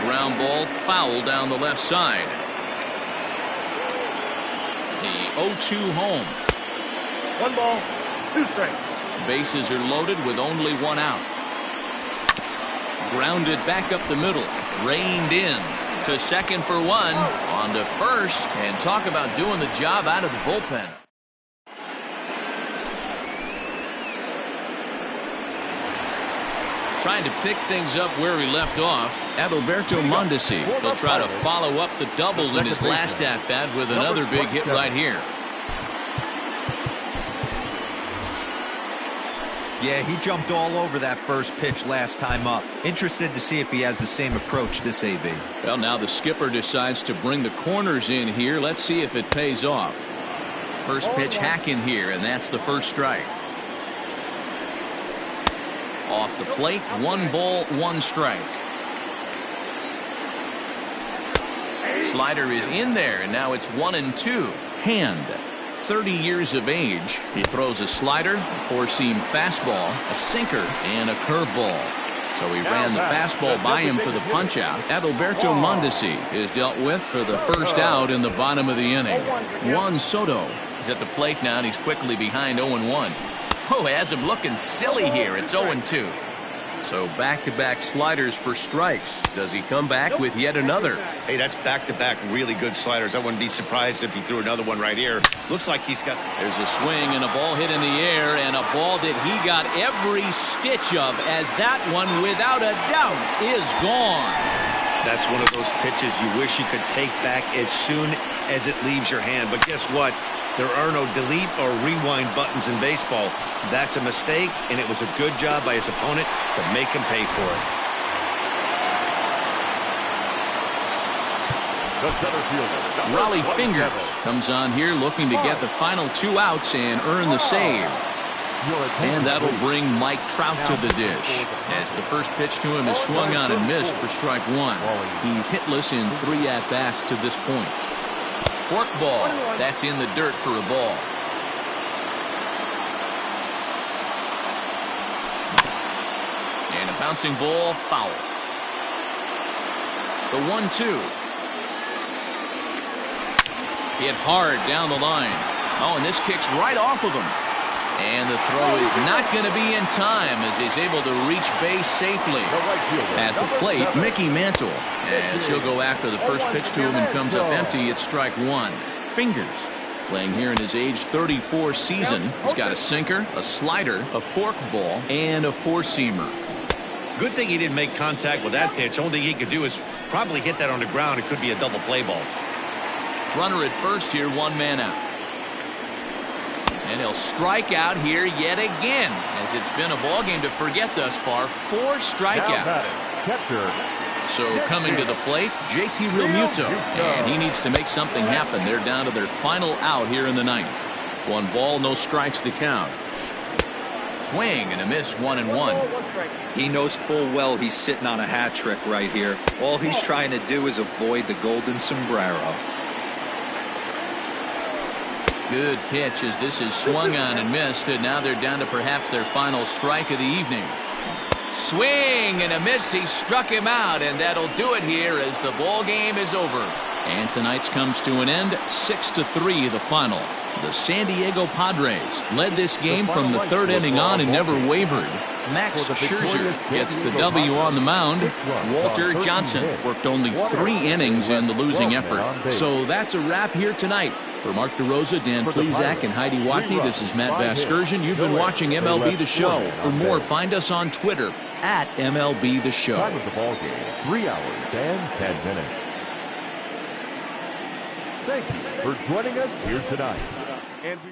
Ground ball foul down the left side. The 0-2 home. 1 ball, 2 strikes. Bases are loaded with only one out. Grounded back up the middle. Reined in to second for one. On to first. And talk about doing the job out of the bullpen. Trying to pick things up where he left off. Adalberto Mondesi. He'll try to follow up the double in his last at-bat with another big hit right here. Yeah, he jumped all over that first pitch last time up. Interested to see if he has the same approach this AB. Well, now the skipper decides to bring the corners in here. Let's see if it pays off. First pitch hack in here, and that's the first strike. Off the plate, 1 ball, 1 strike. Slider is in there, and now it's 1-2. Hand, 30 years of age. He throws a slider, a 4-seam fastball, a sinker, and a curveball. So he ran the fastball by him for the punch-out. Adalberto Mondesi is dealt with for the first out in the bottom of the inning. Juan Soto is at the plate now, and he's quickly behind 0-1. Oh, has him looking silly here. It's 0-2. So back-to-back sliders for strikes. Does he come back with yet another? Hey, that's back-to-back really good sliders. I wouldn't be surprised if he threw another one right here. Looks like he's got... There's a swing and a ball hit in the air, and a ball that he got every stitch of, as that one, without a doubt, is gone. That's one of those pitches you wish you could take back as soon as it leaves your hand. But guess what? There are no delete or rewind buttons in baseball. That's a mistake, and it was a good job by his opponent to make him pay for it. The center fielder. Raleigh Fingers comes on here looking to get the final 2 outs and earn the save. And that'll bring Mike Trout to the dish, as the first pitch to him is swung on and missed for strike 1. He's hitless in 3 at-bats to this point. Fork ball. That's in the dirt for a ball. And a bouncing ball, foul. The 1-2. Hit hard down the line. Oh, and this kicks right off of him. And the throw is not going to be in time as he's able to reach base safely. At the plate, Mickey Mantle, as he'll go after the first pitch to him and comes up empty. It's strike 1. Fingers playing here in his age 34 season. He's got a sinker, a slider, a fork ball, and a 4-seamer. Good thing he didn't make contact with that pitch. Only thing he could do is probably hit that on the ground. It could be a double play ball. Runner at first here, 1 man out. And he'll strike out here yet again, as it's been a ball game to forget thus far. 4 strikeouts. So coming to the plate, JT Realmuto, and he needs to make something happen. They're down to their final out here in the 9th. 1 ball, no strikes to count. Swing and a miss, 1-1. He knows full well he's sitting on a hat trick right here. All he's trying to do is avoid the golden sombrero. Good pitch as this is swung on and missed, and now they're down to perhaps their final strike of the evening. Swing and a miss. He struck him out, and that'll do it here as the ball game is over. And tonight's comes to an end, 6-3 the final. The San Diego Padres led this game from the 3rd inning on and never wavered. Max Scherzer gets the W on the mound. Walter Johnson worked only 3 innings in the losing effort. So that's a wrap here tonight. For Mark DeRosa, Dan Plezak, and Heidi Watney, this is Matt Vasgersian. You've been watching MLB The Show. For more, find us on Twitter at MLB The Show. Time of the ball game, 3 hours and 10 minutes. Thank you for joining us here tonight. And we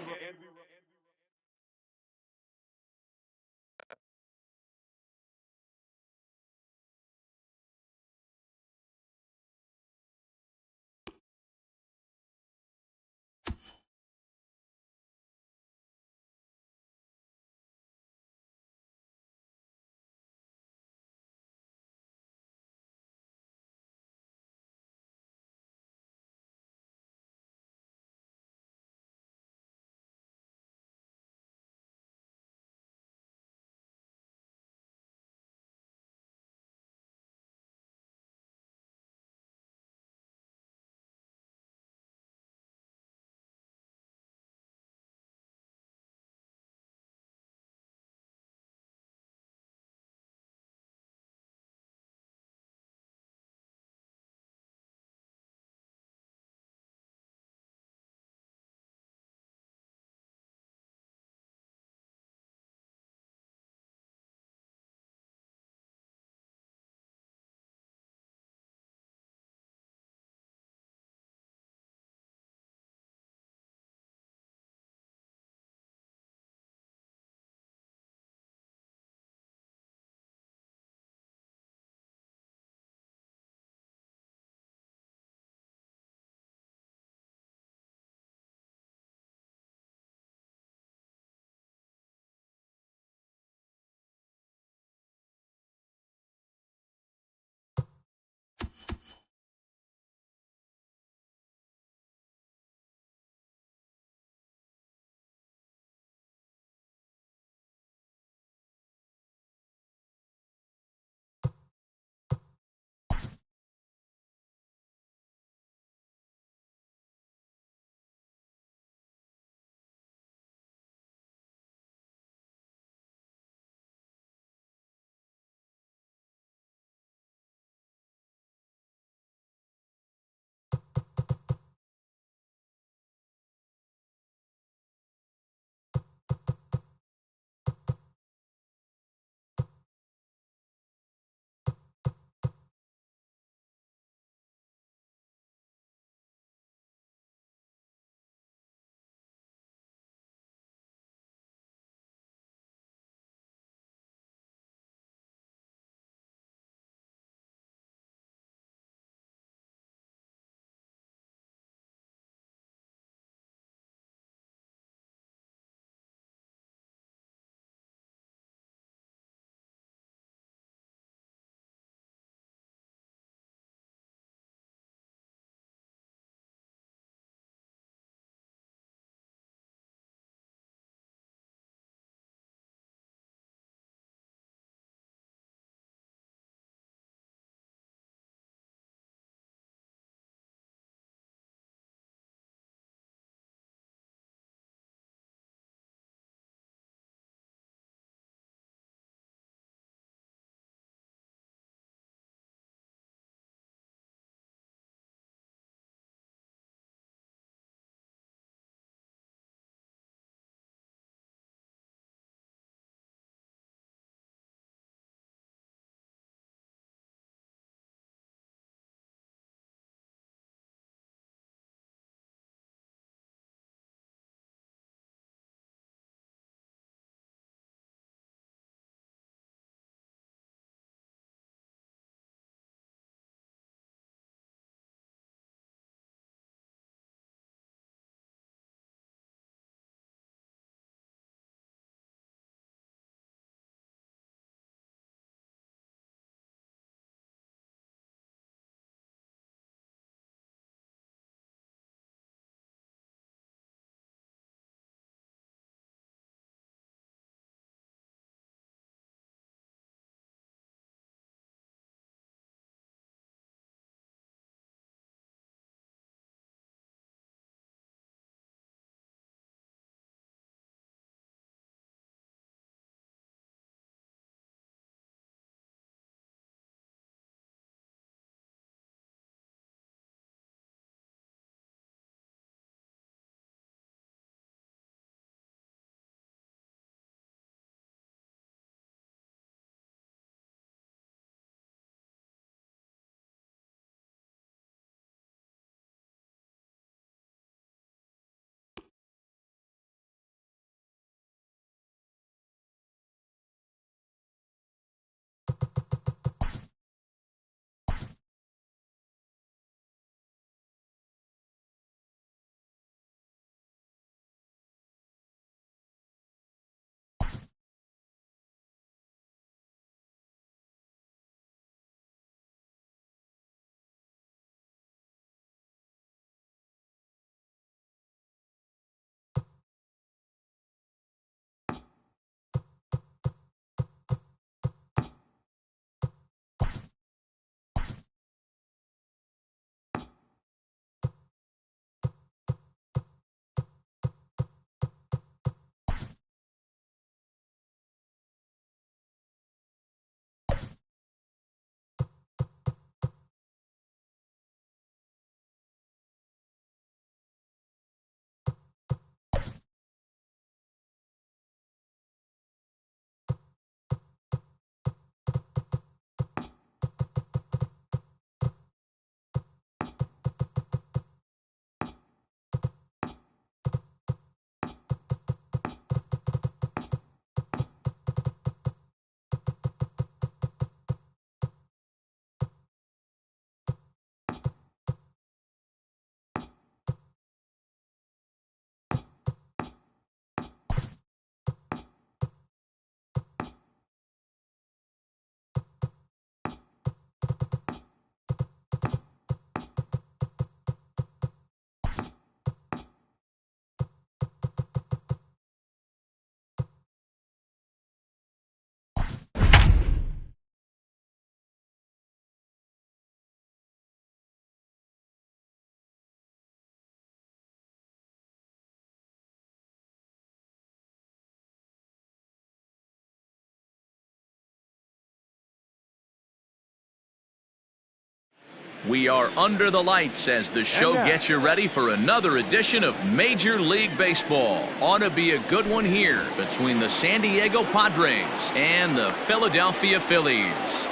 We are under the lights as the show gets you ready for another edition of Major League Baseball. Ought to be a good one here between the San Diego Padres and the Philadelphia Phillies.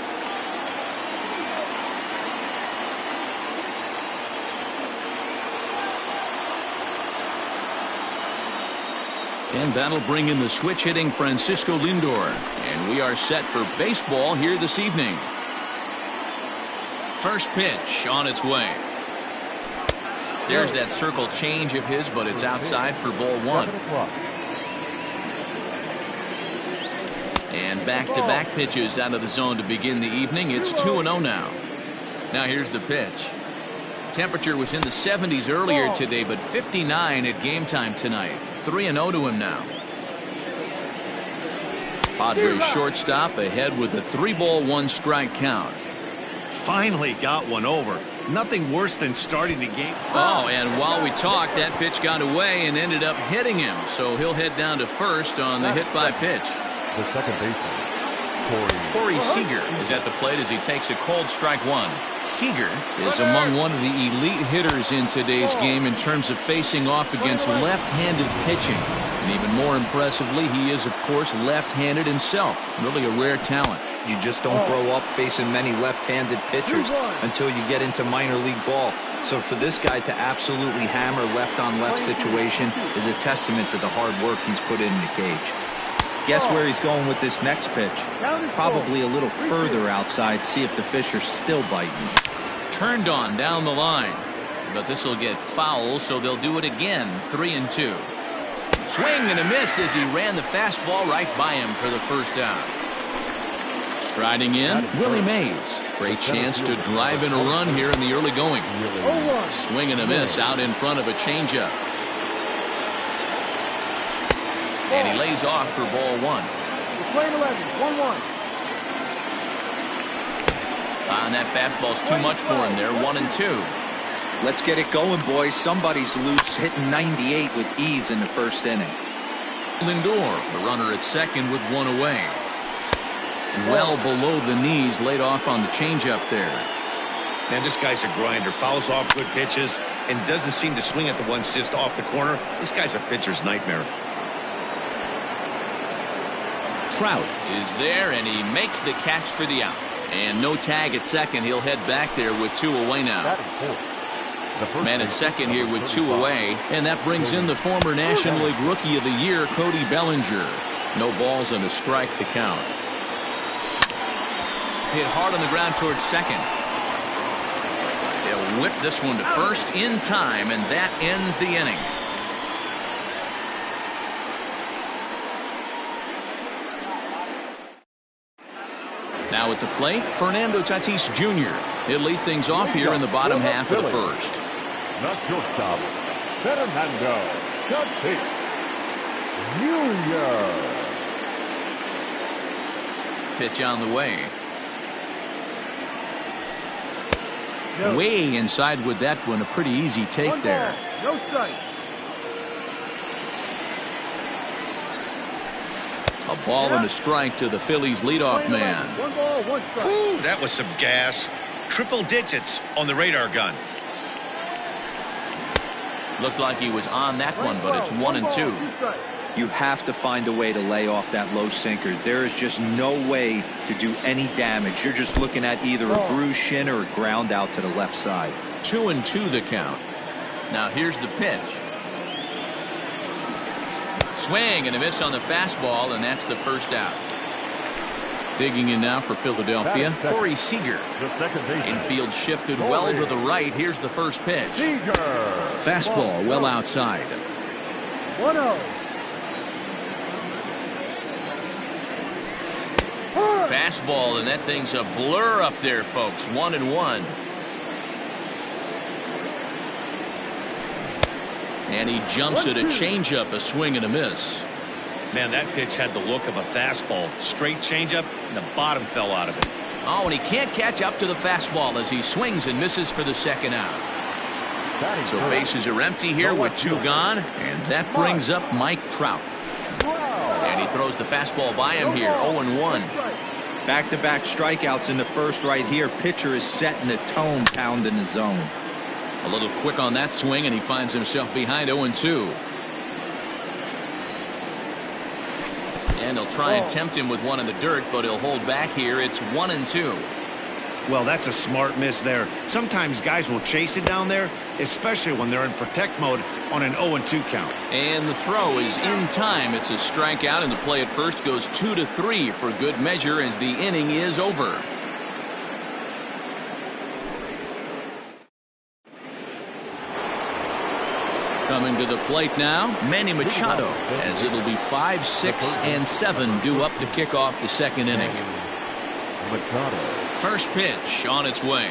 And that'll bring in the switch-hitting Francisco Lindor. And we are set for baseball here this evening. First pitch on its way. There's that circle change of his, but it's outside for ball one. And back-to-back pitches out of the zone to begin the evening. It's 2-0 now. Now here's the pitch. Temperature was in the 70s earlier today, but 59 at game time tonight. 3-0 to him now. Padres shortstop ahead with a 3-1 count. Finally got one over. Nothing worse than starting the game. Oh, and while we talked, that pitch got away and ended up hitting him. So he'll head down to first on the hit by pitch. The second baseman, Corey Seager is at the plate as he takes a cold strike one. Seager is among one of the elite hitters in today's game in terms of facing off against left-handed pitching. And even more impressively, he is, of course, left-handed himself. Really a rare talent. You just don't grow up facing many left-handed pitchers until you get into minor league ball. So for this guy to absolutely hammer left-on-left situation is a testament to the hard work he's put in the cage. Guess where he's going with this next pitch? Probably a little further outside. See if the fish are still biting. Turned on down the line. But this will get foul, so they'll do it again. 3-2. Swing and a miss as he ran the fastball right by him for the first down. Striding in, Willie Mays. Great chance to drive in a run here in the early going. Swing and a miss out in front of a changeup. And he lays off for ball one. Playing 11, 1-1. And that fastball's too much for him there. 1-2. Let's get it going, boys. Somebody's loose, hitting 98 with ease in the first inning. Lindor, the runner at second with one away. Well below the knees, laid off on the changeup there. Man, this guy's a grinder. Fouls off good pitches and doesn't seem to swing at the ones just off the corner. This guy's a pitcher's nightmare. Trout is there, and he makes the catch for the out. And no tag at second. He'll head back there with two away now. Man at second here with two away, and that brings in the former National League Rookie of the Year, Cody Bellinger. No balls and a strike to count. Hit hard on the ground towards second. They'll whip this one to first in time, and that ends the inning. Now at the plate, Fernando Tatis Jr. He'll lead things off here in the bottom half of the first. Not shortstop, Fernando Tatis Jr. Pitch on the way. Way inside with that one. A pretty easy take there. No strike. A ball and a strike to the Phillies leadoff man. 1 ball, 1 strike. Ooh, that was some gas. Triple digits on the radar gun. Looked like he was on that one, but it's 1-2. You have to find a way to lay off that low sinker. There is just no way to do any damage. You're just looking at either a bruised shin or a ground out to the left side. 2-2 the count. Now here's the pitch. Swing and a miss on the fastball, and that's the first out. Digging in now for Philadelphia, Corey Seager. Infield shifted well to the right. Here's the first pitch. Fastball well outside. 1-0. Fastball, and that thing's a blur up there, folks. 1-1. And he jumps at a changeup, a swing and a miss. Man, that pitch had the look of a fastball. Straight changeup, and the bottom fell out of it. Oh, and he can't catch up to the fastball as he swings and misses for the second out. So bases are empty here with two gone, and that brings up Mike Trout. And he throws the fastball by him here, 0-1. Back-to-back strikeouts in the first right here. Pitcher is setting the tone, pounding the zone. A little quick on that swing, and he finds himself behind 0-2. And he'll try and tempt him with one in the dirt, but he'll hold back here. It's 1-2. Well, that's a smart miss there. Sometimes guys will chase it down there, especially when they're in protect mode on an 0-2 count. And the throw is in time. It's a strikeout, and the play at first goes 2-3 for good measure as the inning is over. Coming to the plate now, Manny Machado, as it'll be 5, 6, and 7 due up to kick off the second inning. Machado. First pitch on its way.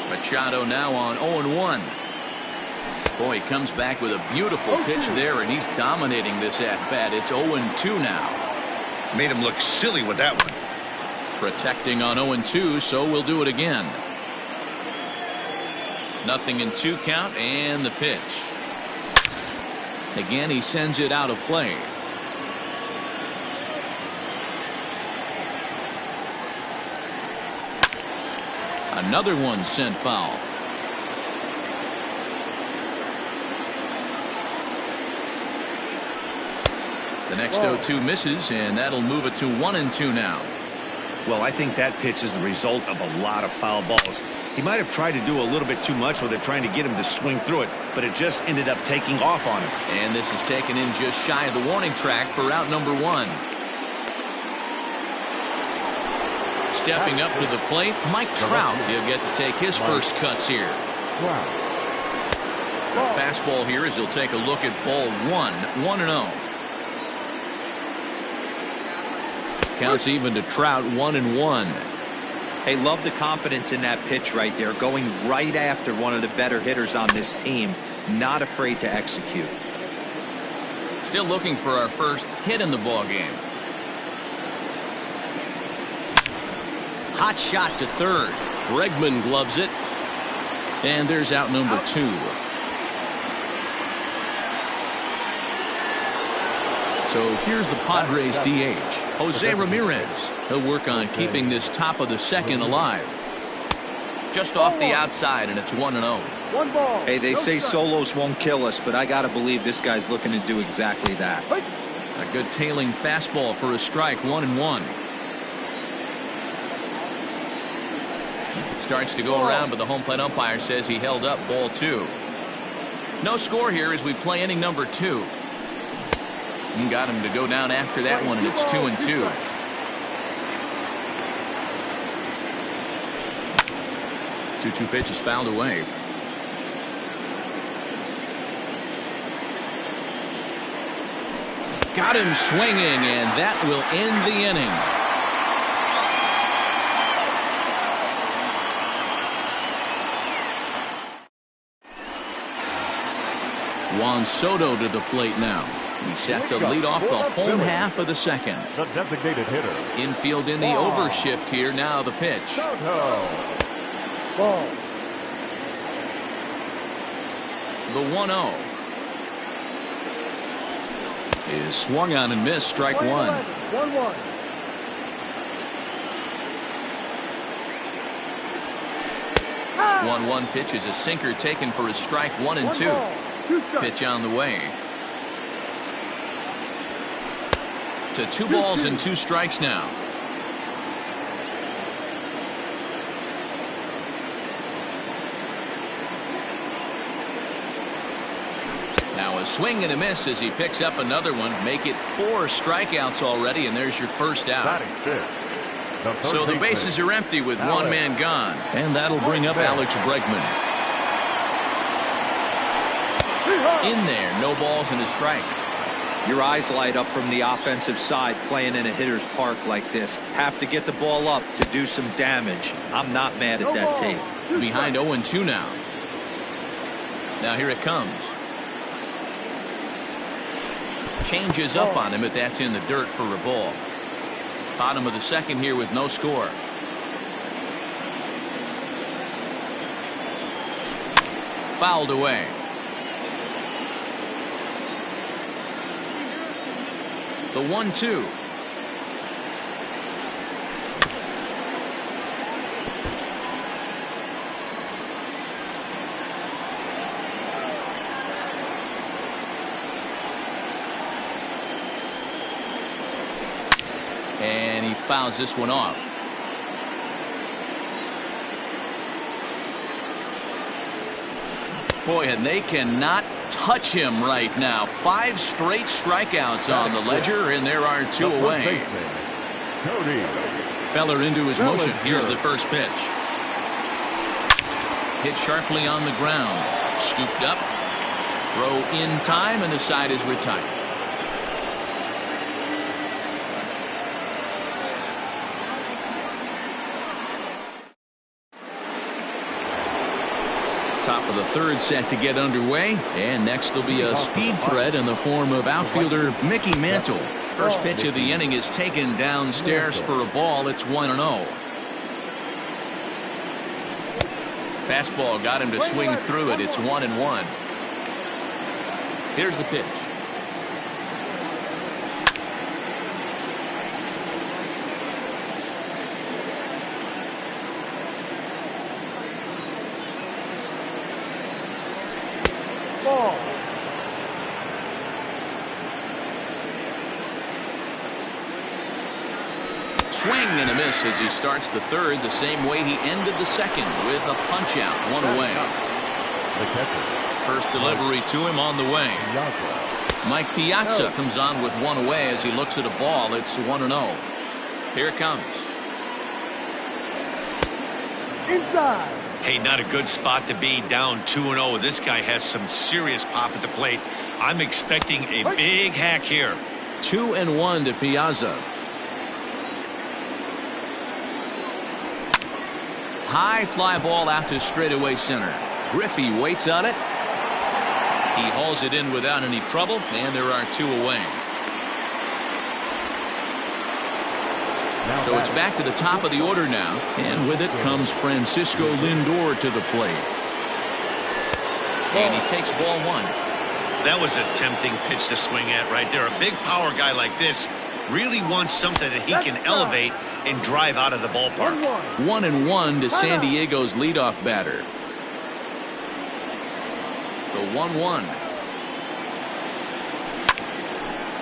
Machado now on 0-1. Boy, he comes back with a beautiful pitch there, and he's dominating this at-bat. It's 0-2 now. Made him look silly with that one. Protecting on 0-2, so we'll do it again. 0-2 count, and the pitch. Again, he sends it out of play. Another one sent foul. The next 0-2 misses, and that'll move it to 1-2 now. Well, I think that pitch is the result of a lot of foul balls. He might have tried to do a little bit too much with it, trying to get him to swing through it, but it just ended up taking off on him. And this is taken in just shy of the warning track for out number 1. Stepping up to the plate, Mike Trout. He'll get to take his first cuts here. The fastball here as he'll take a look at ball 1, 1-0. Counts even to Trout, 1-1. Hey, love the confidence in that pitch right there, going right after one of the better hitters on this team, not afraid to execute. Still looking for our first hit in the ball game. Hot shot to third. Bregman gloves it, and there's out number 2. So here's the Padres DH, Jose Ramirez. He'll work on keeping this top of the second alive. Just off the outside, and it's 1-0. Hey, they say solos won't kill us, but I got to believe this guy's looking to do exactly that. A good tailing fastball for a strike, 1-1. Starts to go around, but the home plate umpire says he held up ball 2. No score here as we play inning number 2. And got him to go down after that one, and it's 2-2. Two pitches fouled away. Got him swinging, and that will end the inning. Juan Soto to the plate now. He's set to lead off the home half of the second. The designated hitter. Infield in the overshift here. Now the pitch. Ball. The 1-0 is swung on and missed. Strike 1. 1-1. Ah! 1-1 pitch is a sinker taken for a strike. 1-2. Pitch on the way. To 2 balls and 2 strikes now. Now a swing and a miss as he picks up another one. Make it 4 strikeouts already, and there's your first out. So the bases are empty with one man gone, and that'll bring up Alex Bregman. In there, no balls and a strike. Your eyes light up from the offensive side playing in a hitter's park like this. Have to get the ball up to do some damage. I'm not mad at that tape. Behind 0-2 now. Now here it comes. Changes up on him, but that's in the dirt for a ball. Bottom of the second here with no score. Fouled away. The 1-2. And he fouls this one off. Boy, and they cannot touch him right now. 5 straight strikeouts on the ledger, and there are 2 away. Feller into his motion. Here's the first pitch. Hit sharply on the ground. Scooped up. Throw in time, and the side is retired. Top of the 3rd set to get underway, and next will be a speed threat in the form of outfielder Mickey Mantle. First pitch of the inning is taken downstairs for a ball. It's 1-0. Fastball got him to swing through it. It's 1-1. Here's the pitch. Ball. Swing and a miss as he starts the 3rd the same way he ended the 2nd with a punch out. 1 away. The catcher. First delivery to him on the way. Mike Piazza comes on with 1 away as he looks at a ball. It's 1-0. Here it comes. Inside. Hey, not a good spot to be, down 2-0. This guy has some serious pop at the plate. I'm expecting a big hack here. 2-1 to Piazza. High fly ball out to straightaway center. Griffey waits on it. He hauls it in without any trouble, and there are 2 away. So it's back to the top of the order now, and with it comes Francisco Lindor to the plate. And he takes ball 1. That was a tempting pitch to swing at right there. A big power guy like this really wants something that he can elevate and drive out of the ballpark. 1-1 to San Diego's leadoff batter. The 1-1.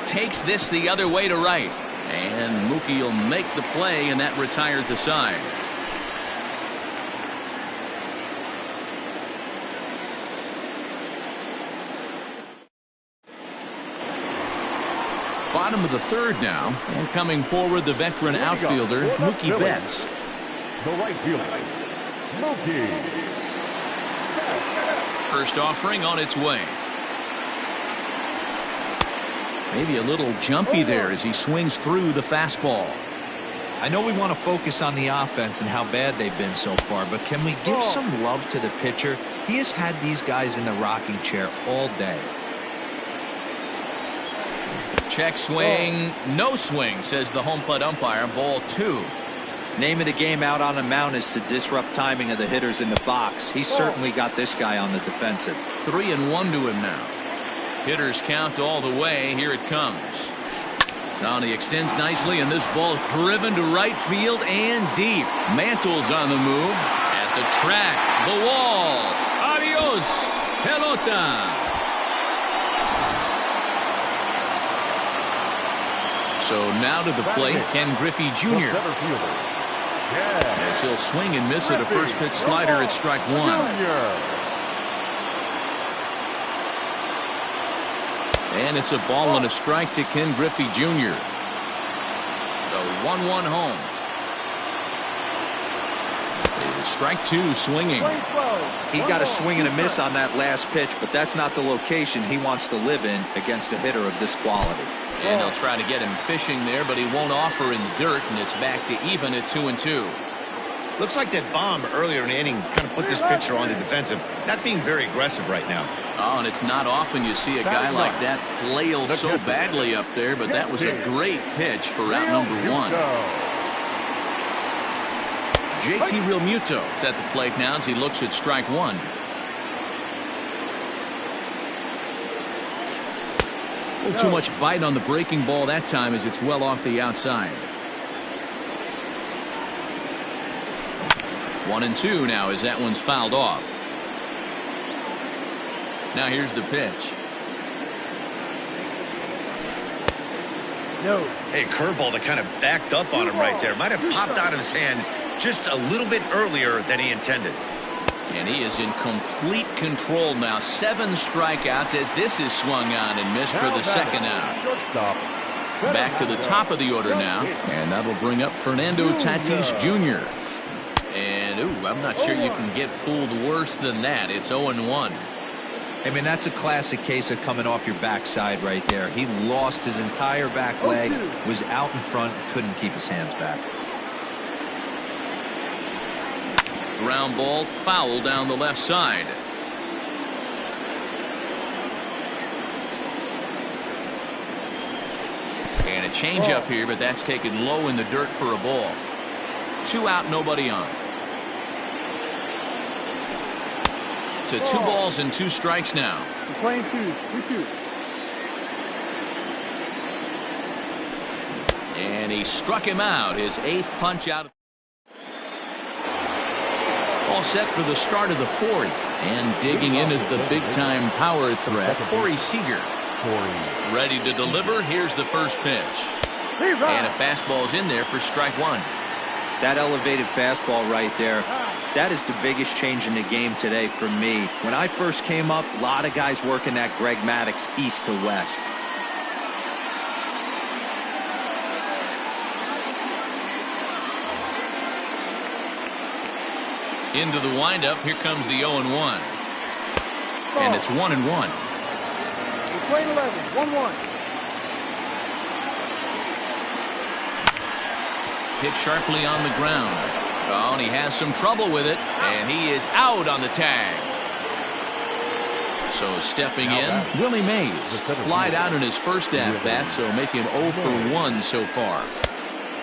Takes this the other way to right. And Mookie will make the play, and that retired the side. Bottom of the 3rd now, and coming forward the veteran outfielder Mookie Betts. The right fielder, Mookie. First offering on its way. Maybe a little jumpy there as he swings through the fastball. I know we want to focus on the offense and how bad they've been so far, but can we give some love to the pitcher? He has had these guys in the rocking chair all day. Check swing, no swing, says the home plate umpire. Ball 2. Name of the game out on the mound is to disrupt timing of the hitters in the box. He's certainly got this guy on the defensive. 3-1 to him now. Hitters count all the way. Here it comes. Now he extends nicely, and this ball's driven to right field and deep. Mantle's on the move. At the track, the wall. Adios, pelota. So now to the plate, Ken Griffey Jr. As he'll swing and miss at a first pitch slider at strike 1. And it's a ball and a strike to Ken Griffey Jr. The 1-1 home. It is strike 2 swinging. He got a swing and a miss on that last pitch, but that's not the location he wants to live in against a hitter of this quality. And they'll try to get him fishing there, but he won't offer in the dirt, and it's back to even at 2-2. Looks like that bomb earlier in the inning kind of put this pitcher on the defensive. Not being very aggressive right now. Oh, and it's not often you see a guy like that flail so badly up there, but that was a great pitch for out number 1. JT Realmuto is at the plate now as he looks at strike 1. little too much bite on the breaking ball that time as it's well off the outside. 1-2 now as that one's fouled off. Now here's the pitch. No. Hey, curveball that kind of backed up on him right there. Might have popped out of his hand just a little bit earlier than he intended. And he is in complete control now. 7 strikeouts as this is swung on and missed for the second out. Shortstop. Back to the top of the order now. And that'll bring up Fernando Tatis Jr. And, ooh, I'm not sure you can get fooled worse than that. It's 0-1. I mean, that's a classic case of coming off your backside right there. He lost his entire back leg, was out in front, couldn't keep his hands back. Ground ball foul down the left side. And a changeup here, but that's taken low in the dirt for a ball. 2 out, nobody on. To 2 balls and 2 strikes now. We're playing 2-2. And he struck him out. His 8th punch out. All set for the start of the 4th. And digging in is the big-time power threat, Corey Seager. Ready to deliver. Here's the first pitch. And a fastball's in there for strike 1. That elevated fastball right there, that is the biggest change in the game today for me. When I first came up, a lot of guys working that Greg Maddux east to west. Into the windup. Here comes the 0-1. And it's 1-1. We're playing 11. 1-1. Hit sharply on the ground. Oh, and he has some trouble with it. And he is out on the tag. So stepping in, Willie Mays. Flied out in his first at-bat, so making 0 for 1 so far.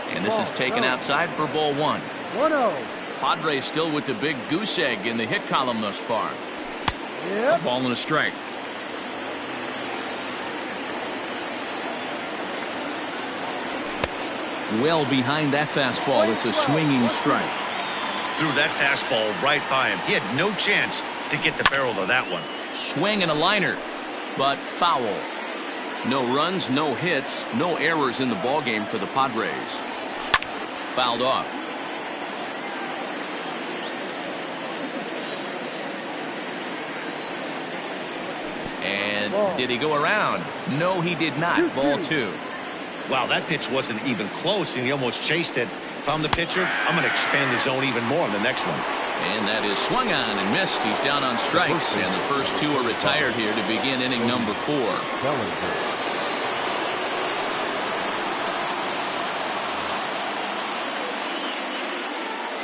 And this is taken outside for ball 1. 1-0. Padres still with the big goose egg in the hit column thus far. Yep. Ball and a strike. Well behind that fastball. It's a swinging strike. Threw that fastball right by him. He had no chance to get the barrel of that one. Swing and a liner, but foul. No runs, no hits, no errors in the ballgame for the Padres. Fouled off. And did he go around? No, he did not. Ball 2. Wow, that pitch wasn't even close, and he almost chased it. Found the pitcher. I'm going to expand the zone even more on the next one. And that is swung on and missed. He's down on strikes, and the first 2 are retired here to begin inning number 4.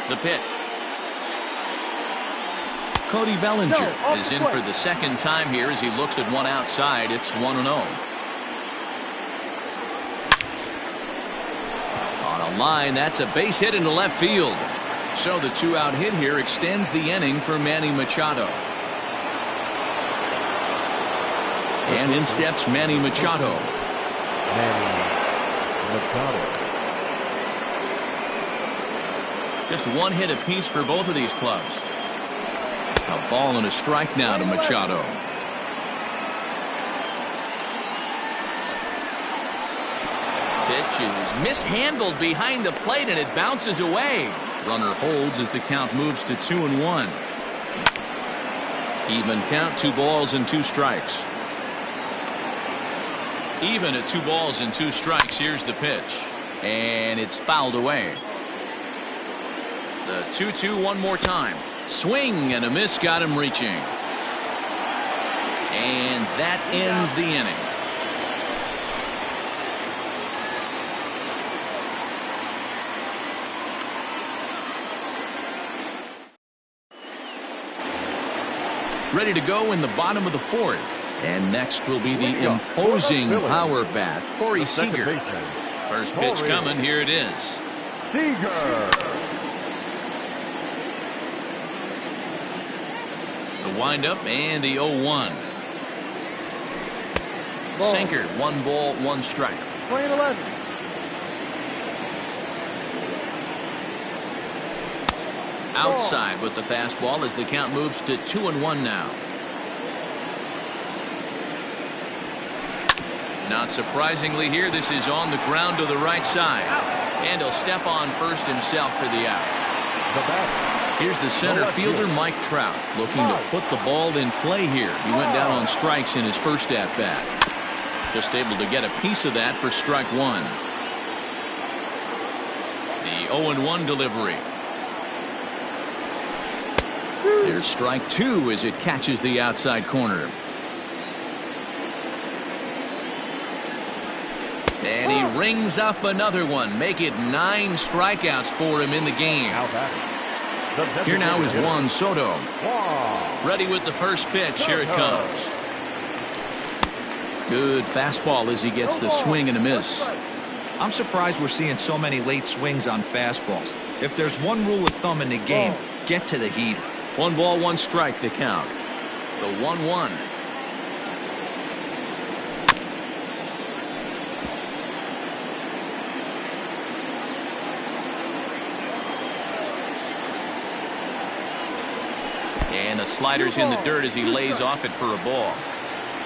The pitch. Cody Bellinger is in for the second time here as he looks at one outside. It's 1-0. On a line, that's a base hit into left field. So the 2-out hit here extends the inning for Manny Machado. And in steps Manny Machado. Just 1 hit apiece for both of these clubs. A ball and a strike now to Machado. Pitch is mishandled behind the plate and it bounces away. Runner holds as the count moves to 2-1. Even count, 2 balls and 2 strikes. Even at 2 balls and 2 strikes. Here's the pitch. And it's fouled away. The 2-2 one more time. Swing and a miss got him reaching. And that ends the inning. Ready to go in the bottom of the 4th. And next will be the imposing power bat, Corey Seager. First pitch coming. Here it is. Seager. The windup and the 0-1. Sinker. 1 ball, 1 strike. Playing 11. Outside with the fastball as the count moves to 2-1 now. Not surprisingly here, this is on the ground to the right side. And he'll step on first himself for the out. The batter. Here's the center fielder, Mike Trout, looking to put the ball in play here. He went down on strikes in his first at-bat. Just able to get a piece of that for strike 1. The 0-1 delivery. There's strike 2 as it catches the outside corner. And he rings up another one. Make it 9 strikeouts for him in the game. Here now is Juan Soto. Ready with the first pitch. Here it comes. Good fastball as he gets the swing and a miss. I'm surprised we're seeing so many late swings on fastballs. If there's one rule of thumb in the game, get to the heater. 1 ball, 1 strike the count. The 1-1. And the slider's in the dirt as he lays off it for a ball.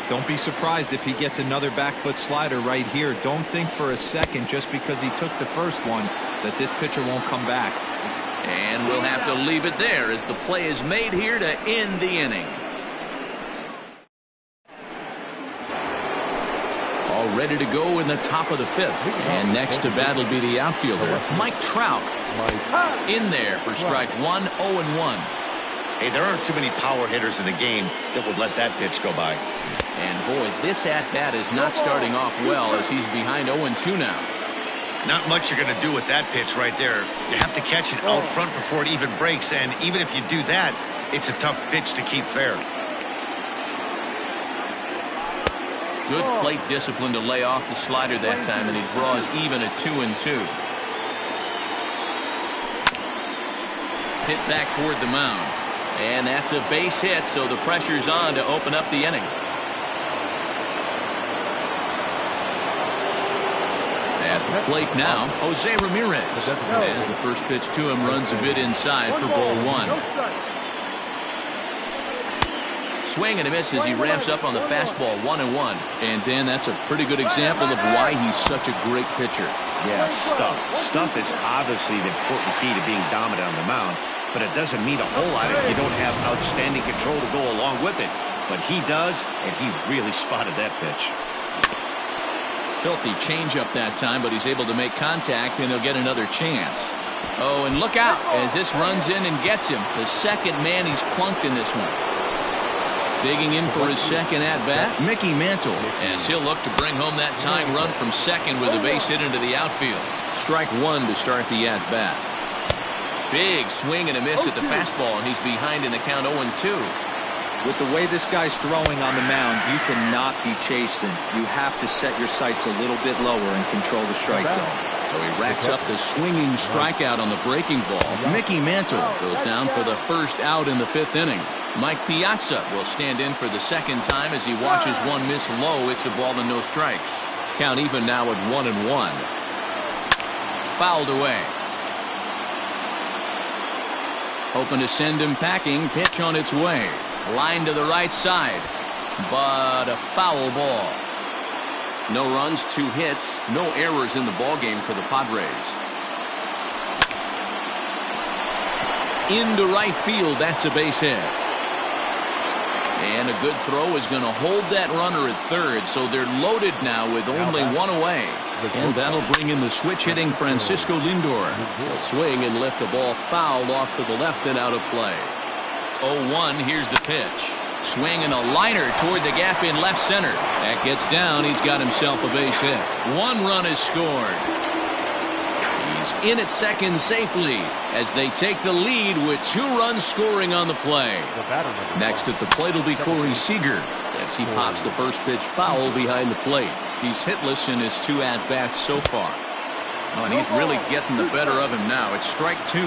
Don't be surprised if he gets another back foot slider right here. Don't think for a second, just because he took the first one, that this pitcher won't come back. And we'll have to leave it there as the play is made here to end the inning. All ready to go in the top of the 5th. And next to bat will be the outfielder, Mike Trout. In there for strike 1, 0-1. Hey, there aren't too many power hitters in the game that would let that pitch go by. And boy, this at-bat is not starting off well as he's behind 0-2 now. Not much you're going to do with that pitch right there. You have to catch it out front before it even breaks, and even if you do that, it's a tough pitch to keep fair. Good plate discipline to lay off the slider that time, and he draws even at 2-2. Hit back toward the mound. And that's a base hit, so the pressure's on to open up the inning. At the plate now, Jose Ramirez. As the first pitch to him runs a bit inside for ball 1. Swing and a miss as he ramps up on the fastball, 1-1. And Dan, that's a pretty good example of why he's such a great pitcher. Yeah, stuff. Stuff is obviously the important key to being dominant on the mound. But it doesn't mean a whole lot if you don't have outstanding control to go along with it. But he does, and he really spotted that pitch. Filthy changeup that time, but he's able to make contact, and he'll get another chance. Oh, and look out as this runs in and gets him. The second man he's plunked in this one. Digging in for his second at-bat, Mickey Mantle, as he'll look to bring home that tying run from second with a base hit into the outfield. Strike 1 to start the at-bat. Big swing and a miss at the fastball, and he's behind in the count 0-2. With the way this guy's throwing on the mound, you cannot be chasing. You have to set your sights a little bit lower and control the strike zone. So he racks up the swinging strikeout on the breaking ball. Mickey Mantle goes down for the first out in the 5th inning. Mike Piazza will stand in for the second time as he watches one miss low. It's a ball and no strikes. Count even now at 1-1. Fouled away. Hoping to send him packing. Pitch on its way. Line to the right side. But a foul ball. No runs, 2 hits, no errors in the ballgame for the Padres. Into right field, that's a base hit. And a good throw is going to hold that runner at third, so they're loaded now with only 1 away. And that'll bring in the switch-hitting Francisco Lindor. He'll swing and lift a ball fouled off to the left and out of play. 0-1, here's the pitch. Swing and a liner toward the gap in left center. That gets down. He's got himself a base hit. 1 run is scored. He's in at second safely as they take the lead with 2 runs scoring on the play. Next at the plate will be Corey Seager as he pops the first pitch foul behind the plate. He's hitless in his 2 at-bats so far. Oh, and he's really getting the better of him now. It's strike 2.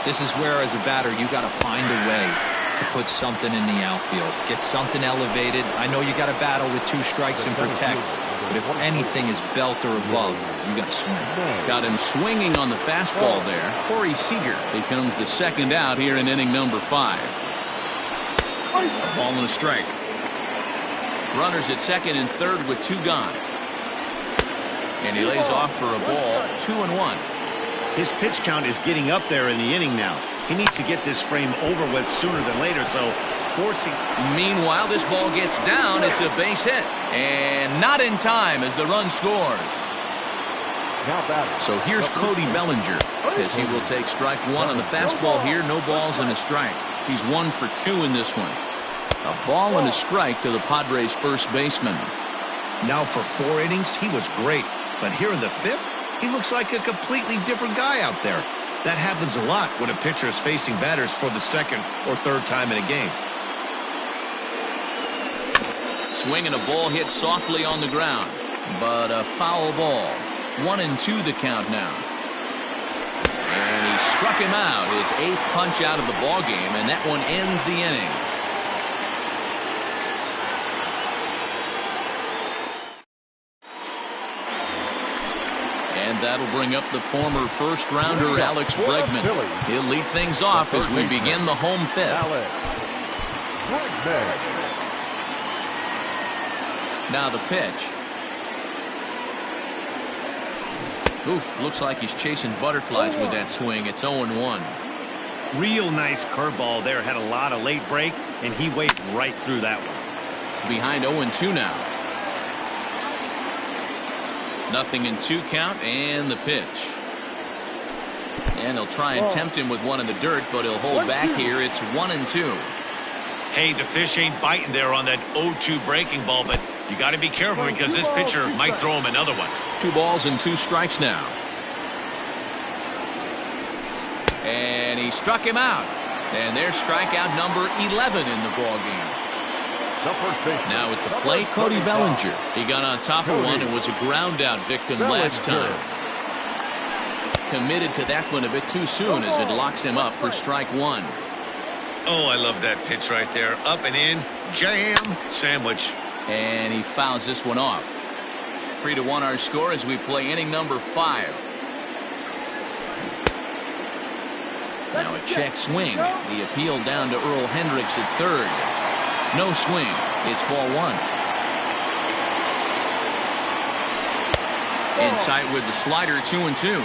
This is where, as a batter, you got to find a way to put something in the outfield. Get something elevated. I know you got to battle with 2 strikes and protect, but if anything is belt or above, you got to swing. Got him swinging on the fastball there. Corey Seager becomes the second out here in inning number 5. A ball and a strike. Runners at second and third with 2 gone. And he lays off for a ball, 2-1. His pitch count is getting up there in the inning now. He needs to get this frame over with sooner than later, so forcing. Meanwhile, this ball gets down. It's a base hit. And not in time as the run scores. So here's Cody Bellinger as he will take strike 1 on the fastball here. No balls and a strike. He's 1 for 2 in this one. A ball and a strike to the Padres' first baseman. Now for 4 innings, he was great. But here in the 5th, he looks like a completely different guy out there. That happens a lot when a pitcher is facing batters for the 2nd or 3rd time in a game. Swing and a ball hit softly on the ground. But a foul ball. 1-2 the count now. And he struck him out. His 8th punch out of the ball game, and that one ends the inning. And that'll bring up the former first-rounder Alex Bregman. He'll lead things off as we begin the home 5th. Now the pitch. Oof, looks like he's chasing butterflies with that swing. It's 0-1. Real nice curveball there. Had a lot of late break, and he waved right through that one. Behind 0-2 now. 0-2 count and the pitch. And he'll try and tempt him with one in the dirt, but he'll hold back here. It's 1-2. Hey, the fish ain't biting there on that 0-2 breaking ball, but you got to be careful because this pitcher might throw him another one. 2 balls and 2 strikes now. And he struck him out. And there's strikeout number 11 in the ball game. Now at the plate, Cody Bellinger. He got on top of one and was a ground out victim last time. Committed to that one a bit too soon as it locks him up for strike 1. Oh, I love that pitch right there. Up and in, jam, sandwich. And he fouls this one off. 3-1 our score as we play inning number 5. Now a check swing. The appeal down to Earl Hendricks at third. No swing. It's ball 1. In tight with the slider, 2-2.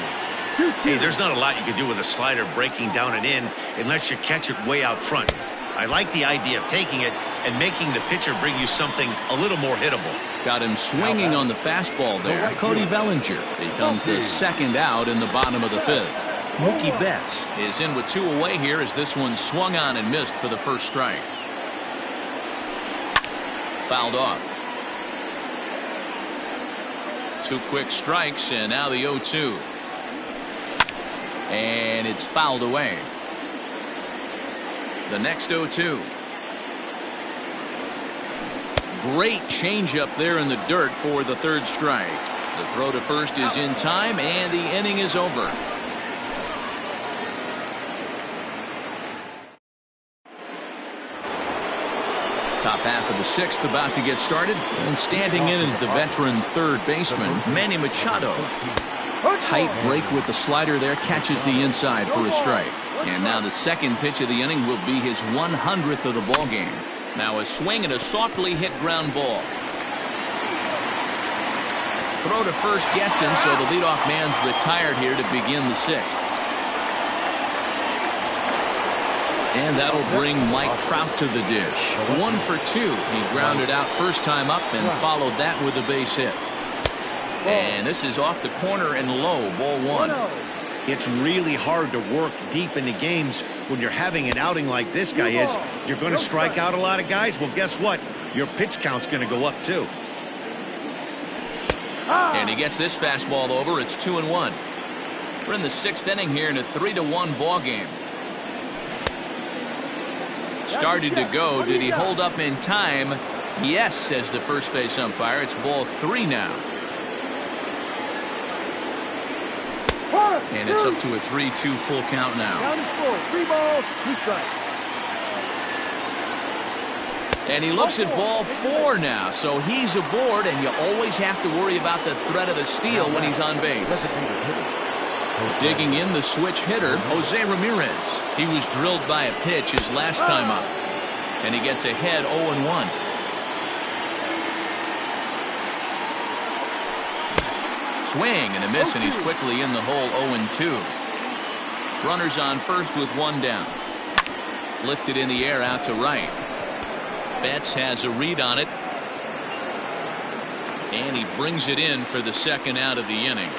Hey, there's not a lot you can do with a slider breaking down and in unless you catch it way out front. I like the idea of taking it and making the pitcher bring you something a little more hittable. Got him swinging on the fastball there. Cody Bellinger becomes the second out in the bottom of the 5th. Mookie Betts is in with 2 away here as this one swung on and missed for the first strike. Fouled off. 2 quick strikes and now the 0-2. And it's fouled away. The next 0-2. Great changeup there in the dirt for the 3rd strike. The throw to first is in time and the inning is over. Top half of the 6th about to get started, and standing in is the veteran 3rd baseman Manny Machado. Tight break with the slider there, catches the inside for a strike. And now the second pitch of the inning will be his 100th of the ball game. Now a swing and a softly hit ground ball. Throw to first gets him, so the leadoff man's retired here to begin the 6th. And that'll bring Mike Trout to the dish. 1 for 2. He grounded out first time up and followed that with a base hit. And this is off the corner and low, ball 1. It's really hard to work deep into games when you're having an outing like this guy is. You're going to strike out a lot of guys. Well, guess what? Your pitch count's going to go up too. And he gets this fastball over. It's 2-1. We're in the 6th inning here in a 3-1 ball game. Started to go. Did he hold up in time? Yes, says the first base umpire. It's ball 3 now. And it's up to a 3-2 full count now. 3 balls, 2 strikes. And he looks at ball 4 now, so he's aboard, and you always have to worry about the threat of the steal when he's on base. Digging in the switch hitter, Jose Ramirez. He was drilled by a pitch his last time up, and he gets ahead 0-1. Swing and a miss, and he's quickly in the hole 0-2. Runners on first with 1 down. Lifted in the air out to right. Betts has a read on it, and he brings it in for the second out of the inning.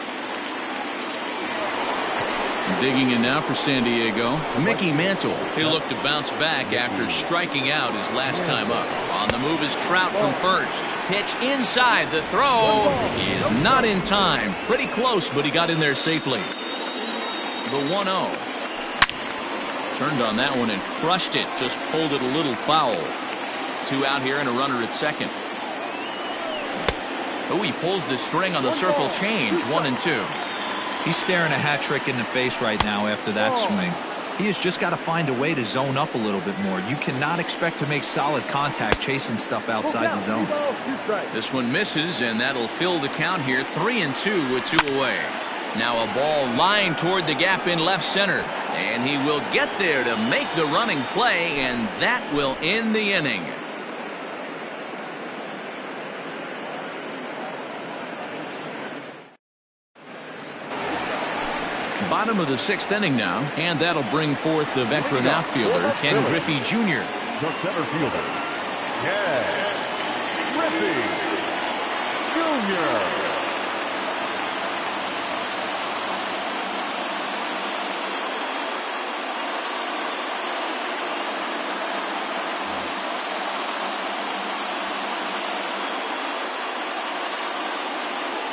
Digging in now for San Diego, Mickey Mantle. He'll look to bounce back after striking out his last time up. On the move is Trout from first. Pitch inside. The throw is not in time. Pretty close, but he got in there safely. The 1-0. Turned on that one and crushed it. Just pulled it a little foul. 2 out here and a runner at second. Oh, he pulls the string on the circle change. 1-2. He's staring a hat trick in the face right now after that swing. He has just got to find a way to zone up a little bit more. You cannot expect to make solid contact chasing stuff outside the zone. This one misses, and that'll fill the count here. 3-2 with 2 away. Now a ball lined toward the gap in left center, and he will get there to make the running play, and that will end the inning. Bottom of the 6th inning now, and that'll bring forth the veteran outfielder, Ken Griffey Jr. The center fielder, Ken Griffey Jr.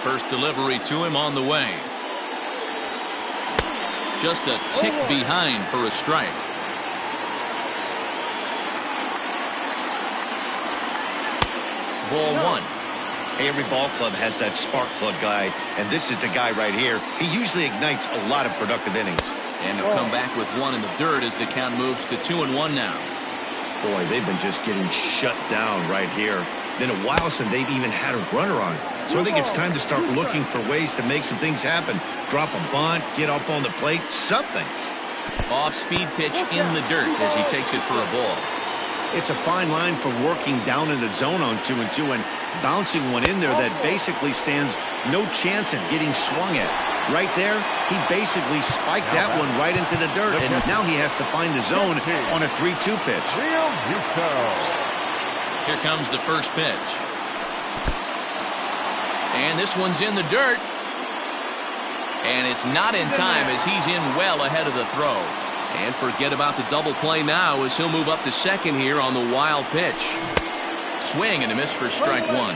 First delivery to him on the way. Just a tick behind for a strike. Ball 1. Hey, every ball club has that spark plug guy, and this is the guy right here. He usually ignites a lot of productive innings. And he'll come back with 1 in the dirt as the count moves to 2-1 now. Boy, they've been just getting shut down right here. Been a while since they've even had a runner on. So I think it's time to start looking for ways to make some things happen. Drop a bunt, get up on the plate, something. Off-speed pitch in the dirt as he takes it for a ball. It's a fine line for working down in the zone on 2-2 and bouncing one in there that basically stands no chance at getting swung at. Right there, he basically spiked that one right into the dirt, and now he has to find the zone on a 3-2 pitch. Here comes the first pitch. And this one's in the dirt. And it's not in time as he's in well ahead of the throw. And forget about the double play now as he'll move up to second here on the wild pitch. Swing and a miss for strike 1.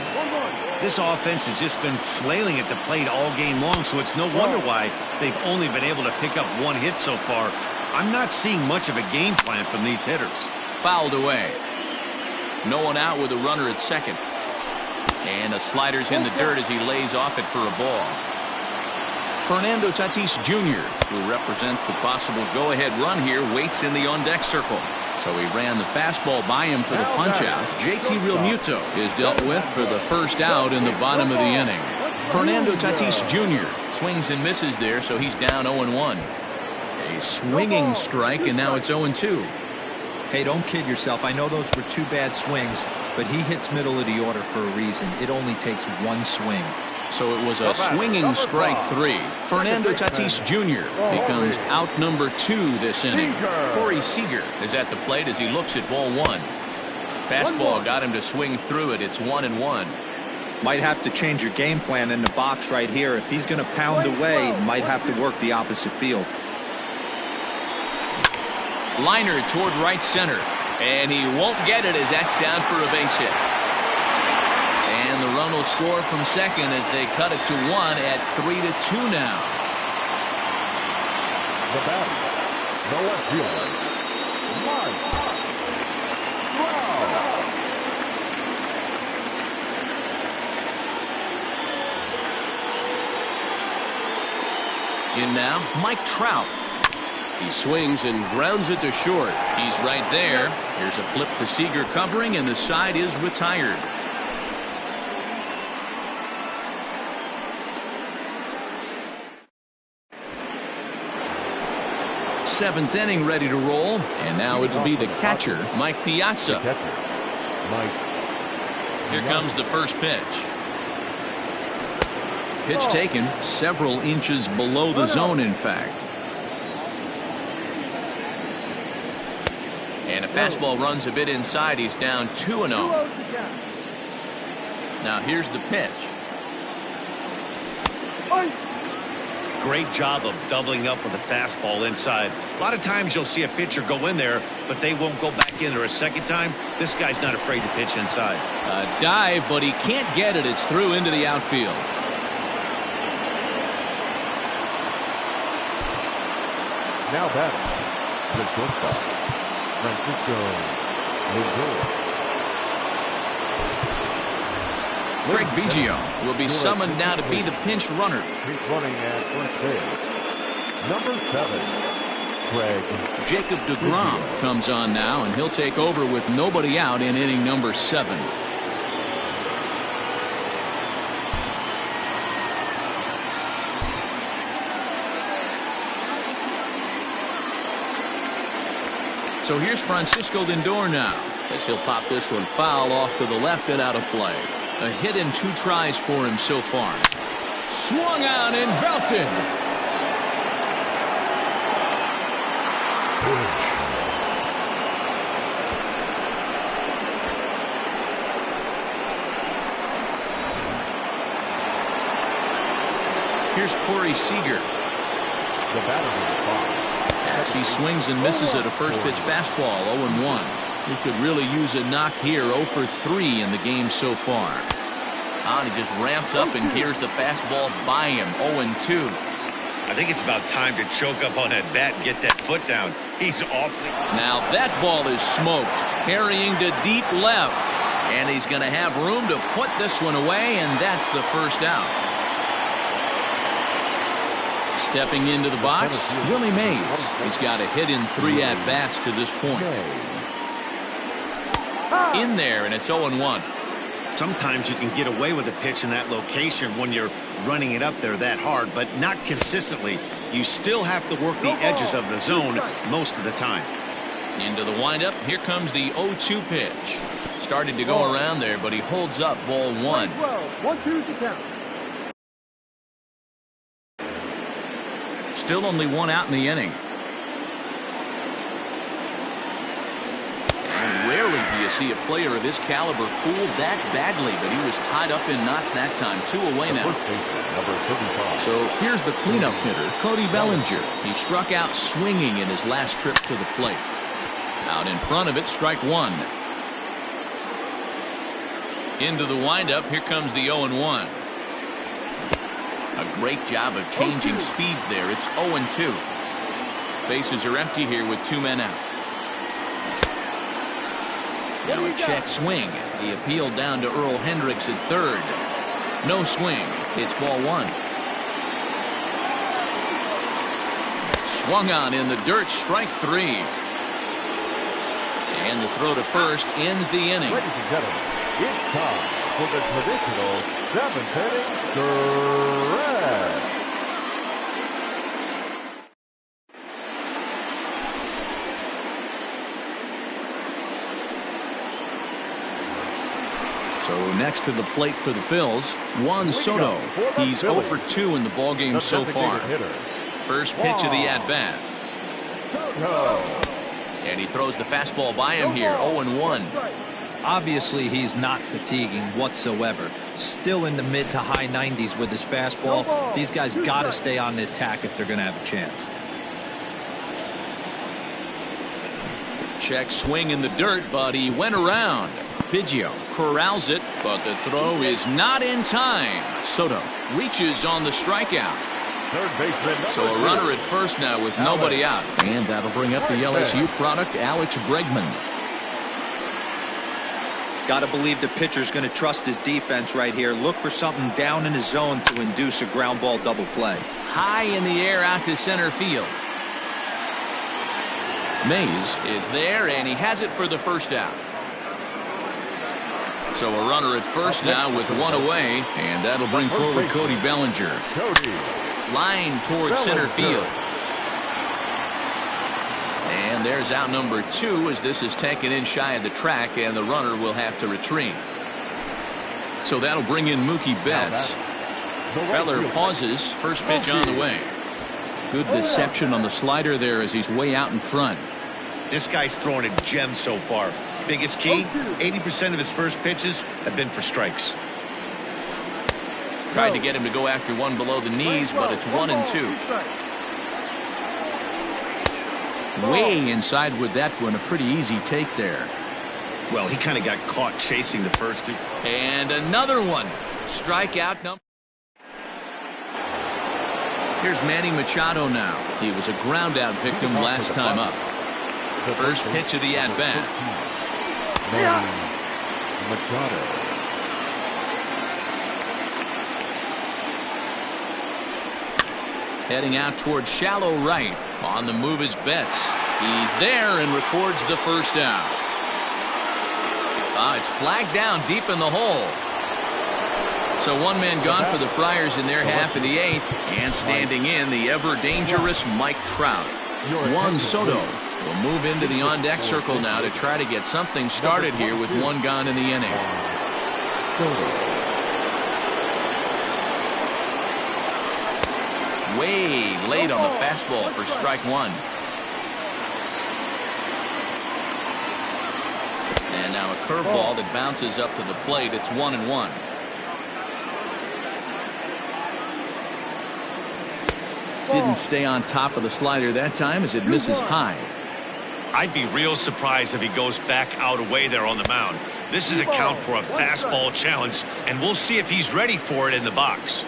This offense has just been flailing at the plate all game long, so it's no wonder why they've only been able to pick up 1 hit so far. I'm not seeing much of a game plan from these hitters. Fouled away. No one out with a runner at second. And a slider's in the dirt as he lays off it for a ball. Fernando Tatis Jr., who represents the possible go-ahead run here, waits in the on-deck circle. So he ran the fastball by him for the punch-out. JT Realmuto is dealt with for the first out in the bottom of the inning. Fernando Tatis Jr. swings and misses there, so he's down 0-1. A swinging strike, and now it's 0-2. Hey, don't kid yourself. I know those were 2 bad swings, but he hits middle of the order for a reason. It only takes 1 swing. So it was a swinging strike 3. Fernando Tatis Jr. becomes out number 2 this inning. Corey Seager is at the plate as he looks at ball 1. Fastball got him to swing through it. It's 1-1. Might have to change your game plan in the box right here. If he's going to pound away, might have to work the opposite field. Liner toward right center, and he won't get it as that's down for a base hit. And the run will score from second as they cut it to 1 at 3-2 now. The batter, the left fielder, Mike Trout. In now, Mike Trout. He swings and grounds it to short. He's right there. Here's a flip to Seager covering, and the side is retired. Seventh inning ready to roll, and now it'll be the catcher, Mike Piazza. Here comes the first pitch. Pitch taken several inches below the zone, in fact. And a fastball runs a bit inside. He's down 2-0. Now here's the pitch. Great job of doubling up with a fastball inside. A lot of times you'll see a pitcher go in there, but they won't go back in there a second time. This guy's not afraid to pitch inside. A dive, but he can't get it. It's through into the outfield. Now batting, the shortstop, Francisco Lindor. Craig Biggio will be summoned now to be the pinch runner. He's running at first base. Number 7, Craig. Jacob deGrom comes on now, and he'll take over with nobody out in inning number 7. So here's Francisco Lindor now, as he'll pop this one foul off to the left and out of play. A hit in 2 tries for him so far. Swung on and belted. Here's Corey Seager. The batter As he swings and misses at a first pitch fastball, 0-1. He could really use a knock here. 0 for 3 in the game so far. And he just ramps up and gears the fastball by him. 0-2. I think it's about time to choke up on that bat and get that foot down. He's awfully. Now that ball is smoked, carrying to deep left. And he's going to have room to put this one away, and that's the first out. Stepping into the box, Willie Mays. He's got a hit in 3 at-bats to this point. In there, and it's 0-1. Sometimes you can get away with a pitch in that location when you're running it up there that hard, but not consistently. You still have to work the edges of the zone most of the time. Into the windup. Here comes the 0-2 pitch. Started to go around there, but he holds up ball 1. 1-2 to count. Still only 1 out in the inning. And rarely do you see a player of his caliber fooled that badly, but he was tied up in knots that time. 2 away now. So here's the cleanup hitter, Cody Bellinger. He struck out swinging in his last trip to the plate. Out in front of it, strike 1. Into the windup. Here comes the 0-1. A great job of changing speeds there. It's 0-2. Bases are empty here with 2 men out. Now a check swing. The appeal down to Earl Hendricks at third. No swing. It's ball 1. Swung on in the dirt. Strike 3. And the throw to first ends the inning. Ladies and gentlemen, it's time for the traditional 7th inning stretch. So next to the plate for the Phils, Juan Soto. He's 0 for 2 in the ballgame so far. First pitch of the at-bat. And he throws the fastball by him here. 0-1. Obviously, he's not fatiguing whatsoever. Still in the mid to high 90s with his fastball. These guys got to stay on the attack if they're going to have a chance. Check swing in the dirt, but he went around. Biggio corrals it, but the throw is not in time. Soto reaches on the strikeout. So a runner at first now with nobody out. And that'll bring up the LSU product, Alex Bregman. Got to believe the pitcher's going to trust his defense right here. Look for something down in his zone to induce a ground ball double play. High in the air out to center field. Mays is there, and he has it for the first out. So a runner at first now with one away, and that'll bring forward Cody Bellinger. Line towards center field. And there's out number 2 as this is taken in shy of the track, and the runner will have to retreat. So that'll bring in Mookie Betts. Feller pauses. First pitch on the way. Good deception on the slider there as he's way out in front. This guy's throwing a gem so far. Biggest key, 80% of his first pitches have been for strikes. Tried to get him to go after one below the knees, but it's 1-2. Way inside with that one. A pretty easy take there. Well, he kind of got caught chasing the first two. And another one. Strikeout number. Here's Manny Machado now. He was a ground out victim last time up. First pitch of the at-bat. Machado. Heading out towards shallow right. On the move is Betts. He's there and records the first out. It's flagged down deep in the hole. So one man gone for the Friars in their half of the 8th. And standing in, the ever-dangerous Mike Trout. Juan Soto will move into the on-deck circle now to try to get something started here with one gone in the inning. Way late on the fastball for strike 1. And now a curveball that bounces up to the plate. It's 1-1. Didn't stay on top of the slider that time as it misses high. I'd be real surprised if he goes back out away there on the mound. This is a count for a fastball challenge, and we'll see if he's ready for it in the box.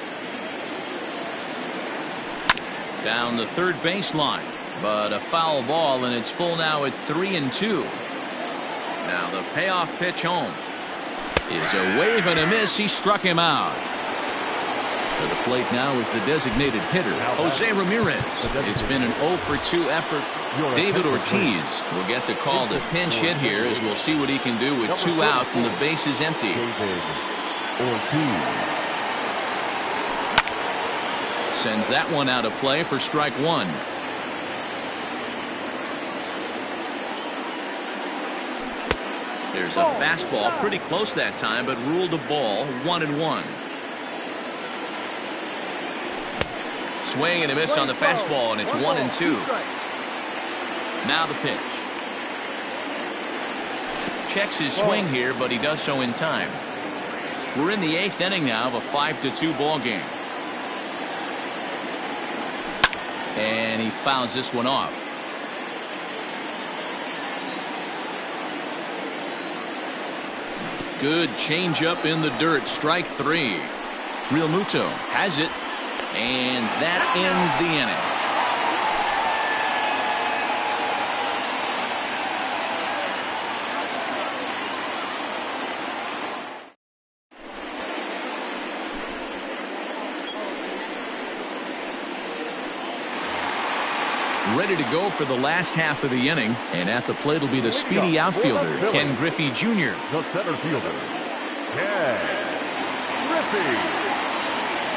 Down the third baseline, but a foul ball, and it's full now at 3-2. Now the payoff pitch home is a wave and a miss. He struck him out. For the plate now is the designated hitter, Jose Ramirez. It's been an 0-for-2 effort. David Ortiz will get the call to pinch hit here, as we'll see what he can do with 2 out and the base is empty. Sends that one out of play for strike 1. There's a fastball pretty close that time, but ruled a ball. 1-1. Swing and a miss on the fastball, and it's 1-2. Now the pitch. Checks his swing here, but he does so in time. We're in the 8th inning now of a 5-2 ball game. And he fouls this one off. Good changeup in the dirt. Strike 3. Real Muto has it. And that ends the inning. Ready to go for the last half of the inning, and at the plate will be the speedy outfielder, Ken Griffey Jr. The center fielder, Ken Griffey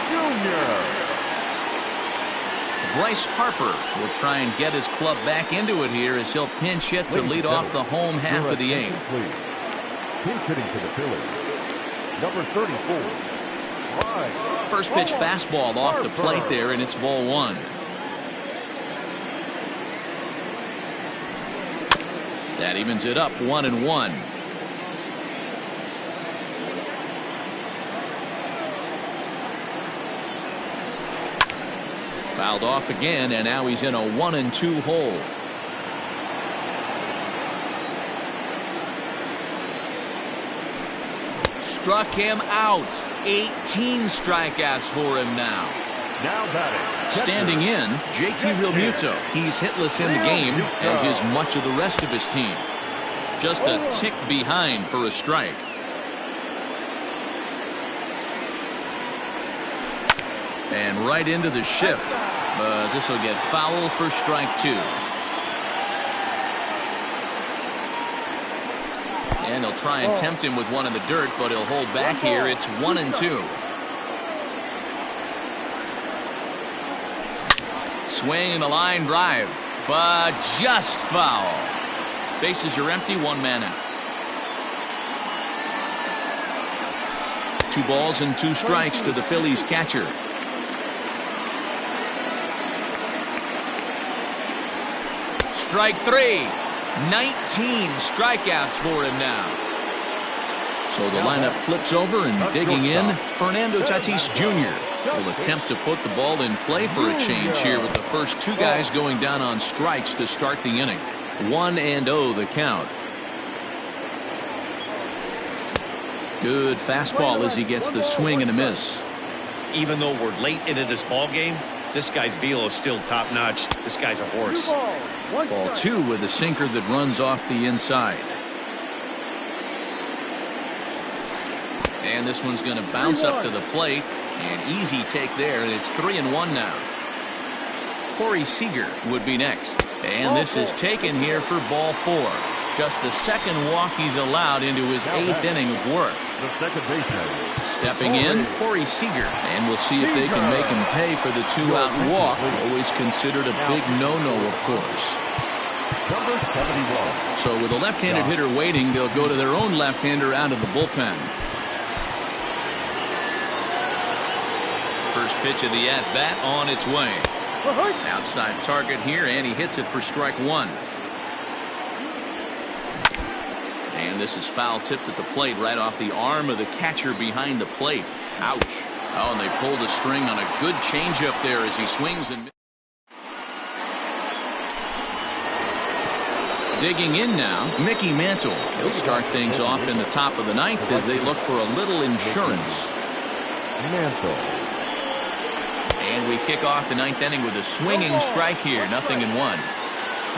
Jr. Bryce Harper will try and get his club back into it here as he'll pinch hit to lead off the home half of the 8th. Pinch hitting to the Phillies, number 34. First pitch fastball off the plate there, and it's ball 1. That evens it up 1-1. Fouled off again, and now he's in a 1-2 hole. Struck him out. 18 strikeouts for him now. Now batting. Standing in, JT Realmuto. He's hitless in the game, as is much of the rest of his team. Just a tick behind for a strike. And right into the shift. But this will get foul for strike 2. And he'll try and tempt him with one in the dirt, but he'll hold back here. It's 1-2. Swing and a line drive, but just foul. Bases are empty, 1 man out. 2 balls and 2 strikes to the Phillies catcher. Strike 3. 19 strikeouts for him now. So the lineup flips over, and digging in, Fernando Tatis Jr. will attempt to put the ball in play for a change here with the first 2 guys going down on strikes to start the inning. 1-0 the count. Good fastball as he gets the swing and a miss. Even though we're late into this ball game, this guy's velo is still top notch. This guy's a horse. Ball 2 with a sinker that runs off the inside. And this one's going to bounce up to the plate. An easy take there, and it's 3-1 now. Corey Seager would be next. And this is taken here for ball 4. Just the second walk he's allowed into his 8th inning of work. The second baseman. Stepping in, Corey Seager. And we'll see if they can make him pay for the 2-out walk. Always considered a big no-no, of course. Number 71. So with a left-handed hitter waiting, they'll go to their own left-hander out of the bullpen. First pitch of the at-bat on its way. Outside target here, and he hits it for strike 1. And this is foul tipped at the plate right off the arm of the catcher behind the plate. Ouch. Oh, and they pulled the string on a good changeup there as he swings and digging in now, Mickey Mantle. He'll start things off in the top of the 9th as they look for a little insurance. Mantle. And we kick off the 9th inning with a swinging strike here. 0-1.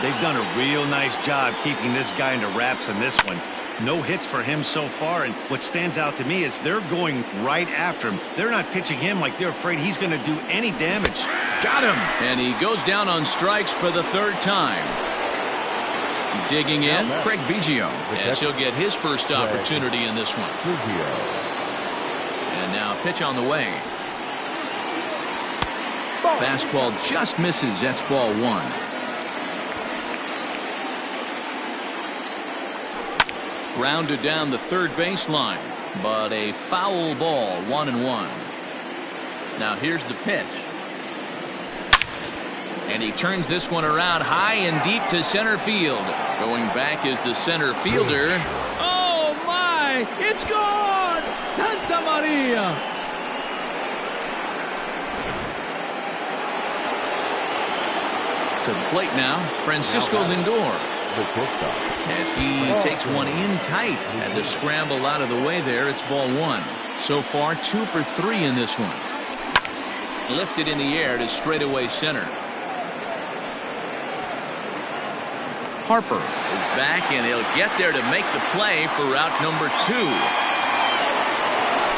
They've done a real nice job keeping this guy into wraps in this one. No hits for him so far, and what stands out to me is they're going right after him. They're not pitching him like they're afraid he's going to do any damage. Got him! And he goes down on strikes for the 3rd time. Digging in, Craig Biggio, as he'll get his first opportunity in this one. And now pitch on the way. Fastball just misses. That's ball 1. Grounded down the 3rd baseline, but a foul ball. 1-1. Now here's the pitch. And he turns this one around high and deep to center field. Going back is the center fielder. Oh my! It's gone! Santa Maria! To the plate now, Francisco Lindor. As he takes one in tight. Had to scramble out of the way there. It's ball 1. So far 2 for 3 in this one. Lifted in the air to straightaway center. Harper is back, and he'll get there to make the play for route number 2.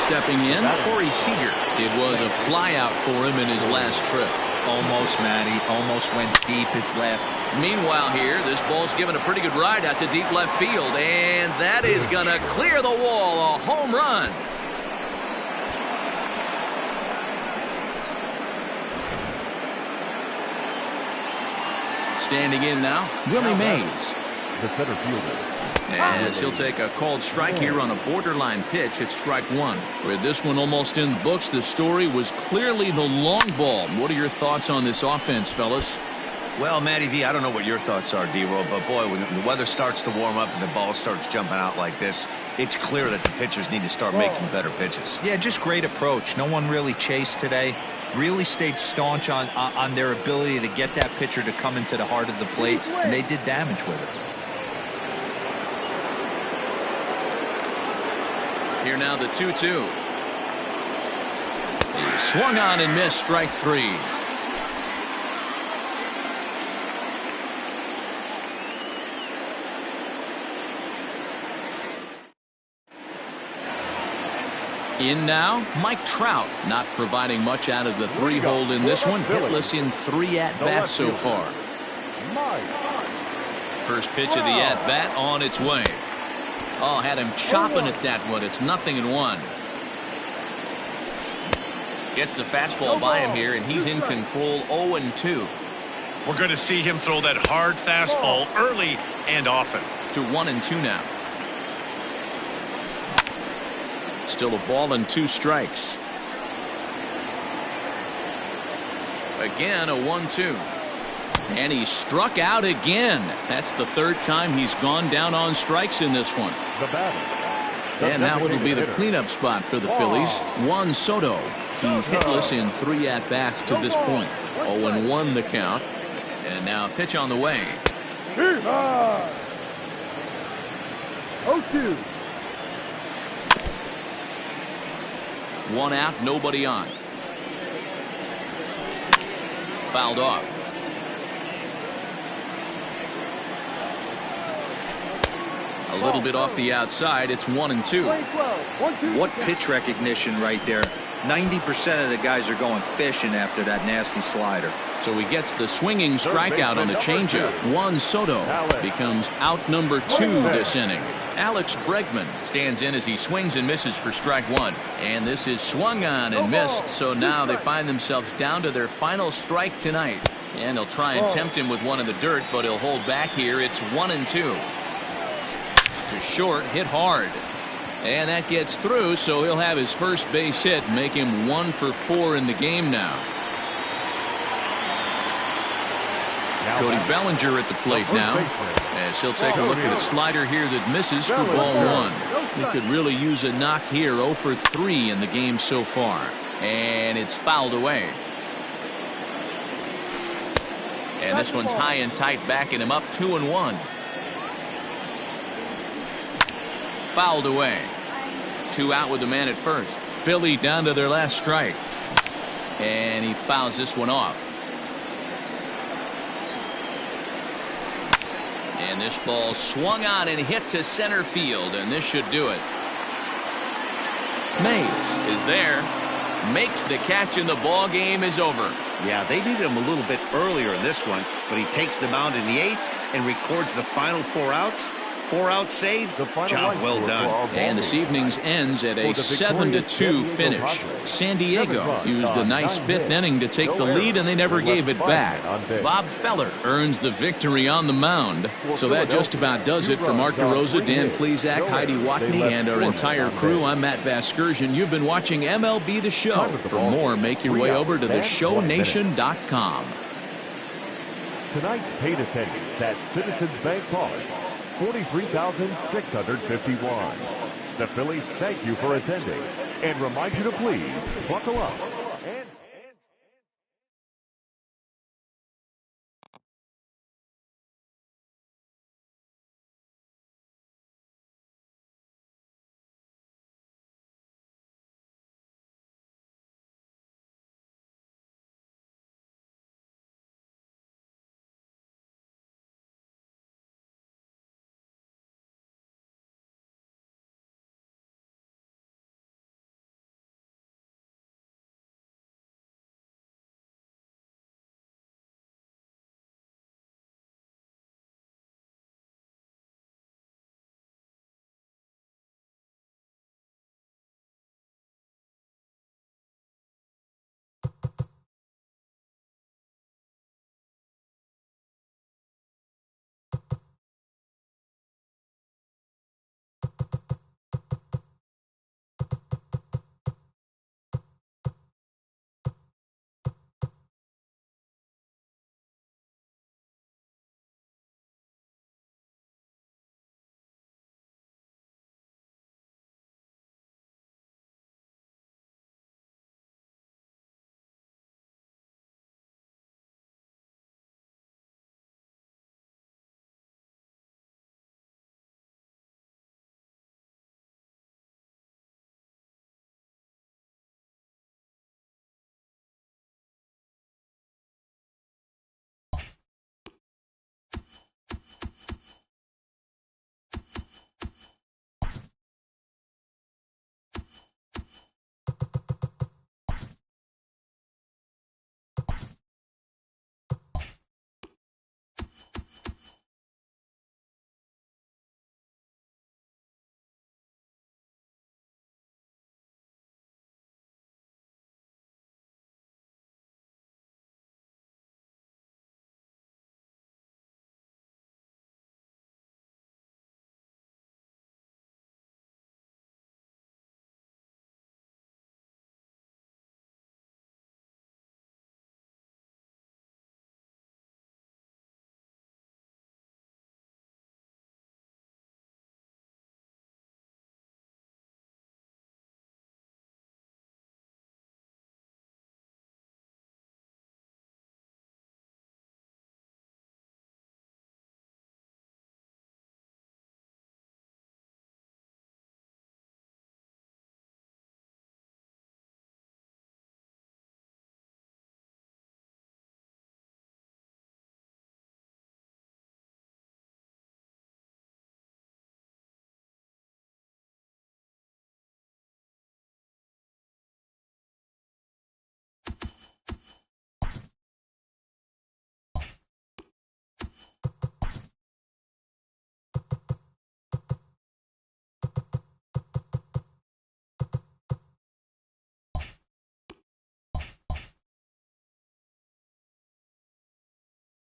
Stepping in, Corey Seager. It was a flyout for him in his last trip. Almost, Matty. Almost went deep his last. Meanwhile here, this ball's given a pretty good ride out to deep left field, and that is going to clear the wall. A home run. Standing in now, Willie Mays. The center fielder. As he'll take a called strike here on a borderline pitch at strike 1. With this one almost in the books, the story was clearly the long ball. What are your thoughts on this offense, fellas? Well, Matty V, I don't know what your thoughts are, D-Roll, but boy, when the weather starts to warm up and the ball starts jumping out like this, it's clear that the pitchers need to start making better pitches. Yeah, just great approach. No one really chased today. Really stayed staunch on their ability to get that pitcher to come into the heart of the plate, and they did damage with it. Here now the 2-2. He swung on and missed. Strike 3. In now, Mike Trout, not providing much out of the 3-hole in this one. Hitless in 3 at-bats so far. First pitch of the at-bat on its way. Oh, had him chopping at that one. It's 0-1. Gets the fastball by him here, and he's in control. 0-2. We're going to see him throw that hard fastball early and often. To 1-2 now. Still a ball and 2 strikes. Again, a 1-2. And he struck out again. That's the 3rd time he's gone down on strikes in this one. The batter. And now it'll be the cleanup spot for the Phillies. Juan Soto. He's hitless in 3 at-bats to this point. 0-1 the count. And now a pitch on the way. 0-2. 1 out, nobody on. Fouled off. A little bit off the outside. It's 1-2. What pitch recognition right there. 90% of the guys are going fishing after that nasty slider. So he gets the swinging strikeout on the changeup. Juan Soto becomes out number 2 this inning. Alex Bregman stands in as he swings and misses for strike 1. And this is swung on and missed. So now they find themselves down to their final strike tonight. And they'll try and tempt him with one in the dirt, but he'll hold back here. It's 1-2. To short, hit hard. And that gets through, so he'll have his first base hit, make him 1 for 4 in the game now. Cody Bellinger at the plate now, as he'll take a look at a slider here that misses for ball 1. He could really use a knock here. 0 for 3 in the game so far, and it's fouled away. And this one's high and tight, backing him up. 2-1. Fouled away. 2 out with the man at first. Philly down to their last strike, and he fouls this one off. And this ball swung on and hit to center field, and this should do it. Mays is there, makes the catch, and the ball game is over. Yeah, they needed him a little bit earlier in this one, but he takes the mound in the 8th and records the final 4 outs. 4 out save. Job well done. And this evening's ends at a 7-2 finish. San Diego used a nice 5th inning to take the lead, and they never gave it back. Bob Feller earns the victory on the mound. So that just about does it for Mark DeRosa, Dan Plesac, Heidi Watney, and our entire crew. I'm Matt Vasgersian. You've been watching MLB The Show. For more, make your way over to theshownation.com. Tonight's paid attendance at Citizens Bank Park, 43,651. The Phillies thank you for attending and remind you to please buckle up